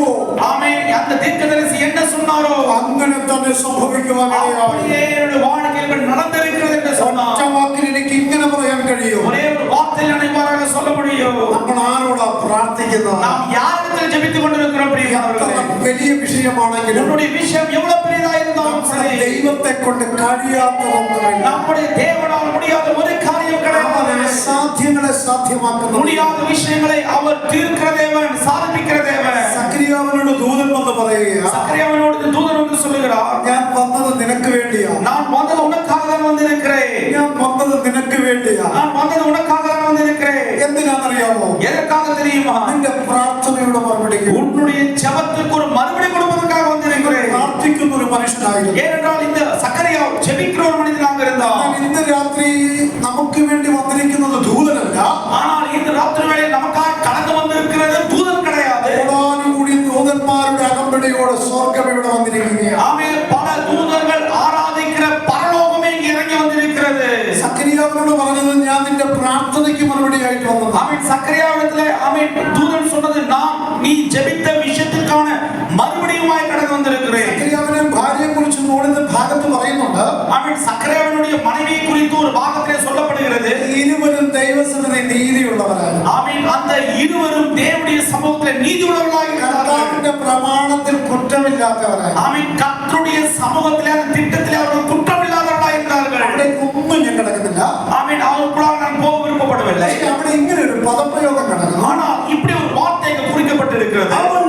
Speaker 6: ஆமே அந்த தீர்க்கதரிசி என்ன சொன்னாரோ
Speaker 5: അങ്ങനെ തന്നെ സംഭവിക്കുവാനിടയായി.
Speaker 6: அப்படியே என்னுடைய வாழ்க்கையில் நடந்திருக்கிறது என்று சொன்னார்.
Speaker 5: ഒറ്റ വാക്കിൽ എനിക്ക് ഇങ്ങനെ പറയാൻ കഴിയും.
Speaker 6: ஒரே ஒரு வார்த்தையில் அனைவராக சொல்ல முடியும்.
Speaker 5: നമ്മൾ ആരോടാ പ്രാർത്ഥിക്കുന്നത്?
Speaker 6: நாம் யாரிடத்தில் ஜெபித்துக் கொண்டிருக்கிறோம் பிரியமானவர்களே?
Speaker 5: വലിയ വിഷയമാണെങ്കിലും
Speaker 6: நம்முடைய விஷயம் எவ்வளவு பெரியதா இருந்தாலும் சரி,
Speaker 5: ദൈവത്തെ കൊണ്ട് കഴിയാത്തതൊന്നുമില്ല.
Speaker 6: நம்முடைய தேவனால் முடியாத ஒரு காரியம் கிடையாது.
Speaker 5: സാധ്യങ്ങളെ സാധ്യമാക്കുന്ന
Speaker 6: முடியாத விஷயங்களை அவர் தீர்க்கிற தேவன், சாதிக்கிற தேவன்.
Speaker 5: സക്രിയാവിനോട് ദൂതൻ വന്ന് പറയുക,
Speaker 6: சக்கரவனோடு தூதன் வந்து சொல்லுகிறார்,
Speaker 5: ഞാൻ വന്നത് നിനക്ക് വേണ്ടിയാ.
Speaker 6: நான் வந்தது உனக்காக தான் வந்திருக்கிறேன்.
Speaker 5: ഞാൻ വന്നത് നിനക്ക് വേണ്ടിയാ.
Speaker 6: நான் வந்தது உனக்காக தான் வந்திருக்கிறேன்.
Speaker 5: എന്തിനാണെന്നറിയാമോ?
Speaker 6: எதற்காக தெரியுமா?
Speaker 5: നിന്റെ പ്രാർത്ഥനയുടെ മറുപടി.
Speaker 6: உன்னுடைய ஜெபத்துக்கு ஒரு மறுபடி கொடுப்பதற்காக வந்திருக்கிறேன்.
Speaker 5: പ്രാർത്ഥിക്കുന്ന ഒരു മനുഷ്യനായിരുന്നു.
Speaker 6: ஏனென்றால் இந்த சக்கரையா ஜெபிக்கிற ஒரு மனிதனாக இருந்தார்.
Speaker 5: എന്നാൽ ഇന്ന് രാത്രി നമുക്ക് വേണ്ടി വന്നിരിക്കുന്നത് ദൂതനല്ല.
Speaker 6: ஆனால் இந்த ராத்திரி வேளையில் நமக்காக கடந்து வந்திருக்கிறது தூதன் கிடையாது.
Speaker 5: കൂടി ദൂതന്മാരുടെ അകമ്പടിയോടെ സ്വർഗം ഇവിടെ വന്നിരിക്കുകയാണ്.
Speaker 6: ஆமே, பல தூதர்கள் ஆராதிக்கிற பரலோகமே இங்கே இறங்கி வந்திருக்கிறது.
Speaker 5: സക്രിയാവിനോട് പറഞ്ഞത് ഞാൻ നിന്റെ പ്രാർത്ഥനയ്ക്ക് മറുപടിയായിട്ട് വന്നു.
Speaker 6: ஆமென். சக்கரையாவிடத்திலே ஆமென் தூதன் சொன்னது, நான் நீ ஜெபித்த விஷயத்துக்கான மறுபடியுமாய் கடந்து வந்திருக்கிறேன்.
Speaker 5: സക്രിയാവിനെ ഭാര്യയെ കുറിച്ച് മുകളിൽ ഭാഗത്ത് പറയുന്നുണ്ട്.
Speaker 6: ஆமென். சக்கரையாவினுடைய மனைவியை குறித்து ஒரு பாகத்திலே சொல்லப்படுகிறது.
Speaker 5: ഇരുവരും ദൈവസന്നിധി നീതിയുള്ളവരാണ്.
Speaker 6: ஆமென். அந்த இருவரும் தேவனுடைய சமூகத்திலே நீதி உள்ளவர்களாக இருந்தார்கள்.
Speaker 5: കർത്താവിന്റെ പ്രമാണത്തിൽ കുറ്റമില്ലാത്തവരാണ്.
Speaker 6: ஆமென். கர்த்தருடைய சமூகத்திலே அந்த திட்டத்திலே அவர்கள் குற்றமில்லாதவர்களாக இருந்தார்கள்.
Speaker 5: അവിടെ ഒന്നും ഞാൻ കിടക്കുന്നില്ല.
Speaker 6: ஆமென். அவருக்குள்ளாக நான் போக விருப்பப்படவில்லை.
Speaker 5: പക്ഷേ അവിടെ ഇങ്ങനെ ഒരു പദപ്രയോഗം കിടക്കുന്നു.
Speaker 6: ஆனால் இப்படி ஒரு வார்த்தை குறிக்கப்பட்டிருக்கிறது.
Speaker 5: അവൾ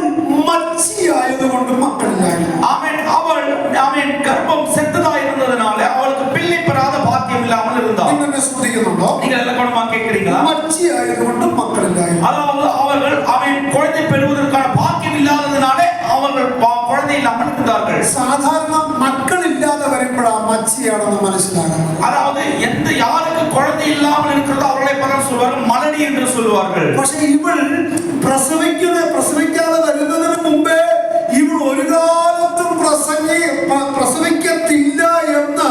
Speaker 5: മച്ചിയായതുകൊണ്ട് മക്കളില്ലായിരുന്നു.
Speaker 6: ஆமென். அவள் ஆமென் கர்ப்பம் செத்ததா இருந்ததனால அவளுக்கு பிள்ளை பெறாத பாக்கியம் இல்லாமல் இருந்தாள்.
Speaker 5: നിങ്ങൾ എന്നെ ശ്രദ്ധിക്കുന്നുണ്ടോ?
Speaker 6: நீங்க எல்லாம் கவனமா கேட்கிறீங்களா?
Speaker 5: മച്ചിയായതുകൊണ്ട് മക്കളില്ലായിരുന്നു.
Speaker 6: அதாவது அவர்கள் ஆமென் குழந்தை பெறுவதற்கான பாக்கியம் இல்லாததனால அவர்கள் குழந்தை இல்லாமல் இருந்தார்கள்.
Speaker 5: സാധാരണ മക്കളില്ലാതെ വരുമ്പോഴാ മച്ചിയാണെന്ന് മനസ്സിലാകുന്നത്.
Speaker 6: அதாவது எந்த யாருக்கு குழந்தை இல்லாமல் இருக்கிறதோ அவர்களை பலர் சொல்வார்கள் மலடி என்று சொல்வார்கள்.
Speaker 5: പക്ഷെ ഇവൾ പ്രസവിക്കാതെ വരുന്നതിന് മുമ്പേ ഇവൾ ഒരു കാലത്തും പ്രസവിക്കത്തില്ല എന്ന്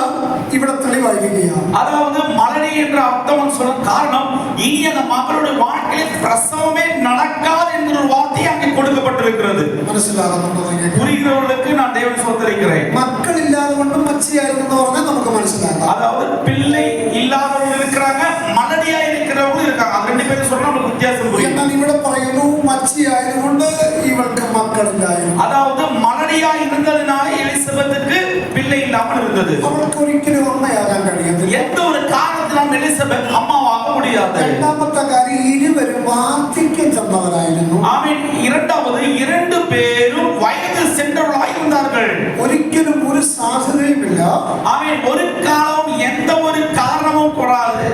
Speaker 5: ഇവിടെ തെളിവായിരിക്കുകയാണ്.
Speaker 6: அதாவது மலடி என்ற அர்த்தம் சொல்ல காரணம், இனி அந்த மகளுடைய வாழ்க்கையில் பிரசவமே நடக்காது என்ற ஒரு வார்த்தை அங்கே கொடுக்கப்பட்டிருக்கிறது.
Speaker 5: മനസ്സിലാകുന്നുണ്ടോ?
Speaker 6: புரிகிறவர்களுக்கு நான் தேவனை சோதரிக்கிறேன்.
Speaker 5: മക്കളില്ലാതെ കൊണ്ട് മച്ചിയായിരുന്നു എന്ന് പറഞ്ഞാൽ നമുക്ക് മനസ്സിലാക്കാം.
Speaker 6: அதாவது பிள்ளை இல்லாதவர்கள் இருக்கிறாங்க, மலடியா இருக்கிறவங்க இருக்காங்க. அது ரெண்டு பேரும் சொன்னா நமக்கு வித்தியாசம் புரியும்.
Speaker 5: എന്നാൽ ഇവിടെ പറയുന്നു മച്ചിയായതുകൊണ്ട് ഇവൾക്ക് മക്കളില്ലായിരുന്നു.
Speaker 6: அதாவது மலடியா இருந்ததுனால எலிசபெத்துக்கு பிள்ளை இல்லாமல் இருந்தது.
Speaker 5: അവൾക്ക് ഒരിക്കലും അമ്മയാകാൻ കഴിയത്തില്ല.
Speaker 6: எந்த ஒரு காரணத்திலும் எலிசபெத் அம்மாவாக முடியாது.
Speaker 5: രണ്ടാമത്തെ കാര്യം, ഇരുവരും വാർദ്ധക്യം ചെന്നവരായിരുന്നു.
Speaker 6: ஆமென். இரண்டாவது, இரண்டு பேரும் வயது சென்றவர்களாய் இருந்தார்கள்.
Speaker 5: ഒരിക്കലും ഒരു സാധ്യതയുമില്ല.
Speaker 6: ஆமென். ஒரு காலம் எந்த ஒரு காரணமும் கூடாது.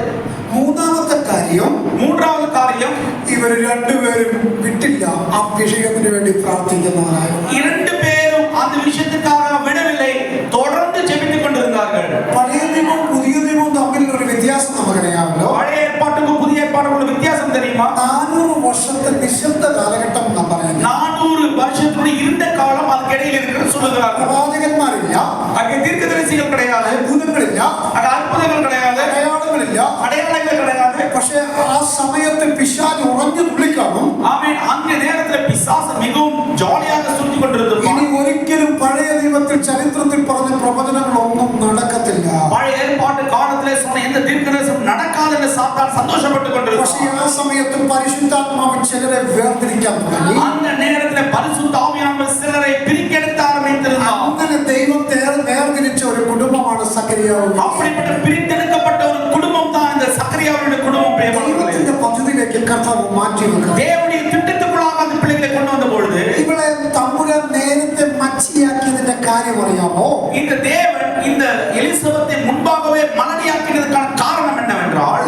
Speaker 5: മൂന്നാമത്തെ കാര്യം,
Speaker 6: மூன்றாவது காரியம்,
Speaker 5: ഇവർ രണ്ടുപേരും വിട്ടില്ല, അഭിഷേകത്തിന് വേണ്ടി പ്രാർത്ഥിക്കുന്നവരായിരുന്നു.
Speaker 6: இரண்டு பேரும் அந்த விஷயத்துக்காக விடவில்லை, தொடர்ந்து ஜெபித்துக் கொண்டிருந்தார்கள்.
Speaker 5: പഴയ നിയമവും പുതിയ നിയമവും തമ്മിൽ ഒരു വ്യത്യാസം നമുക്കറിയാമല്ലോ.
Speaker 6: பழைய ஏற்பாட்டுக்கும் புதிய ஏற்பாட்டுக்கும் வித்தியாசம் தெரியுமா?
Speaker 5: 400 വർഷത്തെ നിശബ്ദ കാലഘട്ടം എന്നാ പറയുന്നത്.
Speaker 6: 400 வருஷத்துடைய இருண்ட காலம் அதுக்கு இடையில் இருக்கிறது சொல்லுகிறார்கள்.
Speaker 5: പ്രവാചകന്മാരില്ല,
Speaker 6: அங்கே தீர்க்கதரிசிகள் கிடையாது,
Speaker 5: അത്ഭുതങ്ങളില്ല,
Speaker 6: அங்கே அற்புதங்கள் கிடையாது,
Speaker 5: അടയാളങ്ങളില്ല.
Speaker 6: அடையாளங்கள் கிடையாது.
Speaker 5: പക്ഷെ ആ സമയത്ത് പിശാച് ഉറഞ്ഞു തുള്ളിക്കാണും.
Speaker 6: ஆமென். அந்த நேரத்தில் பிசாசு மிகவும் ஜாலியாக சுற்றி கொண்டிருந்தார்.
Speaker 5: ഇനി ഒരിക്കലും പഴയ നിയമത്തിൽ ചരിത്രത്തിൽ പറഞ്ഞ പ്രവചനങ്ങളൊന്നും നടക്കത്തില്ല.
Speaker 6: பழைய ஏற்பாட்டு காலத்திலே சொன்ன எந்த தீர்க்கதரிசனம் நடக்காது என்று சாத்தான் சந்தோஷப்பட்டுக்
Speaker 5: പക്ഷെ
Speaker 6: கொண்டிருந்தார்.
Speaker 5: ആ സമയത്ത് പരിശുദ്ധാത്മാവ് ചിലരെ വേർതിരിക്കാൻ തുടങ്ങി.
Speaker 6: அந்த நேரத்தில் பரிசுத்த ஆவியானவர் சிலரை பிரிக்கெடுக்க ஆரம்பித்திருந்தார்.
Speaker 5: അങ്ങനെ ദൈവം വേർതിരിച്ച ഒരു കുടുംബമാണ് സക്കറിയാവ്.
Speaker 6: அப்படிப்பட்ட பிரித்தெடுக்கப்பட்ட ஒரு குடும்பம் தான் இந்த சக்கரியாவுடைய குடும்பம்.
Speaker 5: ദൈവത്തിന്റെ പദ്ധതിയിലേക്ക് കർത്താവ് മാറ്റി വെക്കണം.
Speaker 6: தேவனுடைய திட்டத்துக்குள்ளாக அந்த பிள்ளைகளை கொண்டு வந்த பொழுது
Speaker 5: ഇവളെ തമ്പുരാൻ നേരത്തെ മച്ചിയാക്കിയതിന്റെ കാര്യം അറിയാമോ?
Speaker 6: இந்த தேவன் இந்த எலிசபெத்தை முன்பாகவே மலடியாக்கினதுக்கான காரணம் என்னவென்றால்,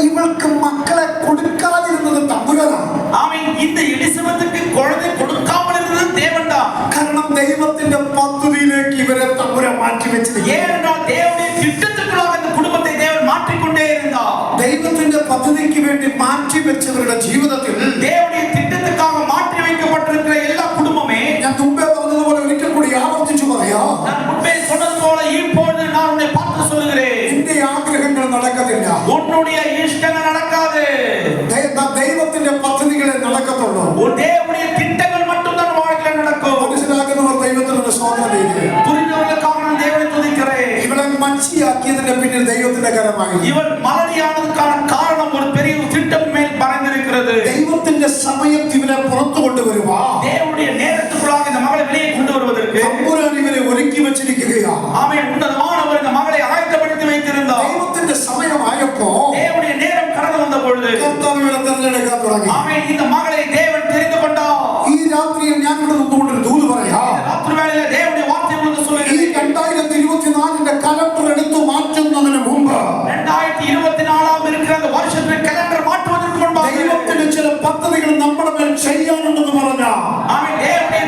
Speaker 5: ഇവൾക്ക് മക്കളെ കൊടുക്കാതിരുന്നത് തമ്പുരാനാണ്.
Speaker 6: ஆமென். இந்த எலிசபெத்துக்கு குழந்தை கொடுக்காமல் இருந்தது தேவன் தான்.
Speaker 5: കാരണം ദൈവത്തിന്റെ പദ്ധതിയിലേക്ക് ഇവരെ തമ്പുരാൻ മാറ്റി വെച്ചിരിക്കുന്നു.
Speaker 6: ஏனென்றால் தேவனுடைய திட்டத்துக்குள்ளாக இந்த குடும்பத்தை தேவன் மாற்றிக்கொண்டே இருந்தார்.
Speaker 5: ദൈവത്തിന്റെ പദ്ധതിക്ക് വേണ്ടി മാറ്റി വെച്ചവരുടെ ജീവിതത്തിൽ
Speaker 6: தேவனுடைய திட்டத்துக்காக மாற்றி வைக்கப்பட்டிருக்கிற எல்லா குடும்பமே,
Speaker 5: ഞാൻ മുമ്പേ പറഞ്ഞതുപോലെ ഒരിക്കൽ കൂടി ആവർത്തിച്ചു പറയാം,
Speaker 6: நான் முன்பே சொன்னது போல இப்போ உன்னுடைய இஷ்டங்கள் நடக்காது.
Speaker 5: ദൈവത്തിന്റെ പദ്ധതികളെ നടക്കത്തുള്ളൂ.
Speaker 6: உன் தேவனுடைய திட்டங்கள் மட்டும் தான் வாழ்க்கையில் நடக்கும்.
Speaker 5: മനസ്സിലാക്കുന്നവർ ദൈവത്തിനോട് സ്തോത്രം ചെയ്യുക.
Speaker 6: புரிந்தவர்களுக்காக நான் தேவனை துதிக்கிறேன்.
Speaker 5: ഇവളെ മച്ചിയാക്കിയതിന്റെ പിന്നിൽ ദൈവത്തിന്റെ കരമായി.
Speaker 6: இவள் മലടിയാனதுக்கான காரணம் ஒரு பெரிய திட்டம் மேல் பறந்திருக்கிறது.
Speaker 5: ദൈവത്തിന്റെ സമയത്ത് ഇവരെ പുറത്തു കൊണ്ടുവരുവാ.
Speaker 6: தேவனுடைய நேரத்துக்குள்ளாக இந்த மகளை வெளியே கொண்டு வருவதற்கு
Speaker 5: തമ്പുരാൻ ഇവരെ ഒരുക്കി വെച്ചിരിക്കുകയാണ്.
Speaker 6: ஆமென். உன்னதமானவர் இந்த மகளை ஆயத்தப்படுத்தி வைத்திருந்தார்.
Speaker 5: ദൈവത്തിന്റെ സമയമായപ്പോ
Speaker 6: தேவனுடைய நேரம் கடந்து வந்த பொழுது
Speaker 5: കർത്താവ് ഇവരെ തിരഞ്ഞെടുക്കാൻ തുടങ്ങി.
Speaker 6: ஆமென். இந்த மகளை தேவன் தெரிந்து கொண்டார்.
Speaker 5: ഈ രാത്രിയിൽ ഞാൻ ഇവിടെ നിന്നുകൊണ്ടൊരു ദൂത് പറയാം.
Speaker 6: ராத்திரி வேளையில தேவனுடைய வார்த்தை உங்களுக்கு
Speaker 5: ഈ
Speaker 6: சொல்லுகிறது.
Speaker 5: 2024 കലണ്ടർ എടുത്തു മാറ്റുന്നതിന് മുമ്പ്
Speaker 6: 2024 இருக்கிற அந்த வருஷத்தின் கலண்டர் மாற்றுவதற்கு முன்பாக
Speaker 5: ദൈവത്തിന്റെ ചില പദ്ധതികൾ നമ്മുടെ മേൽ ചെയ്യാനുണ്ടെന്ന് പറഞ്ഞ
Speaker 6: ஆமென். தேவனுடைய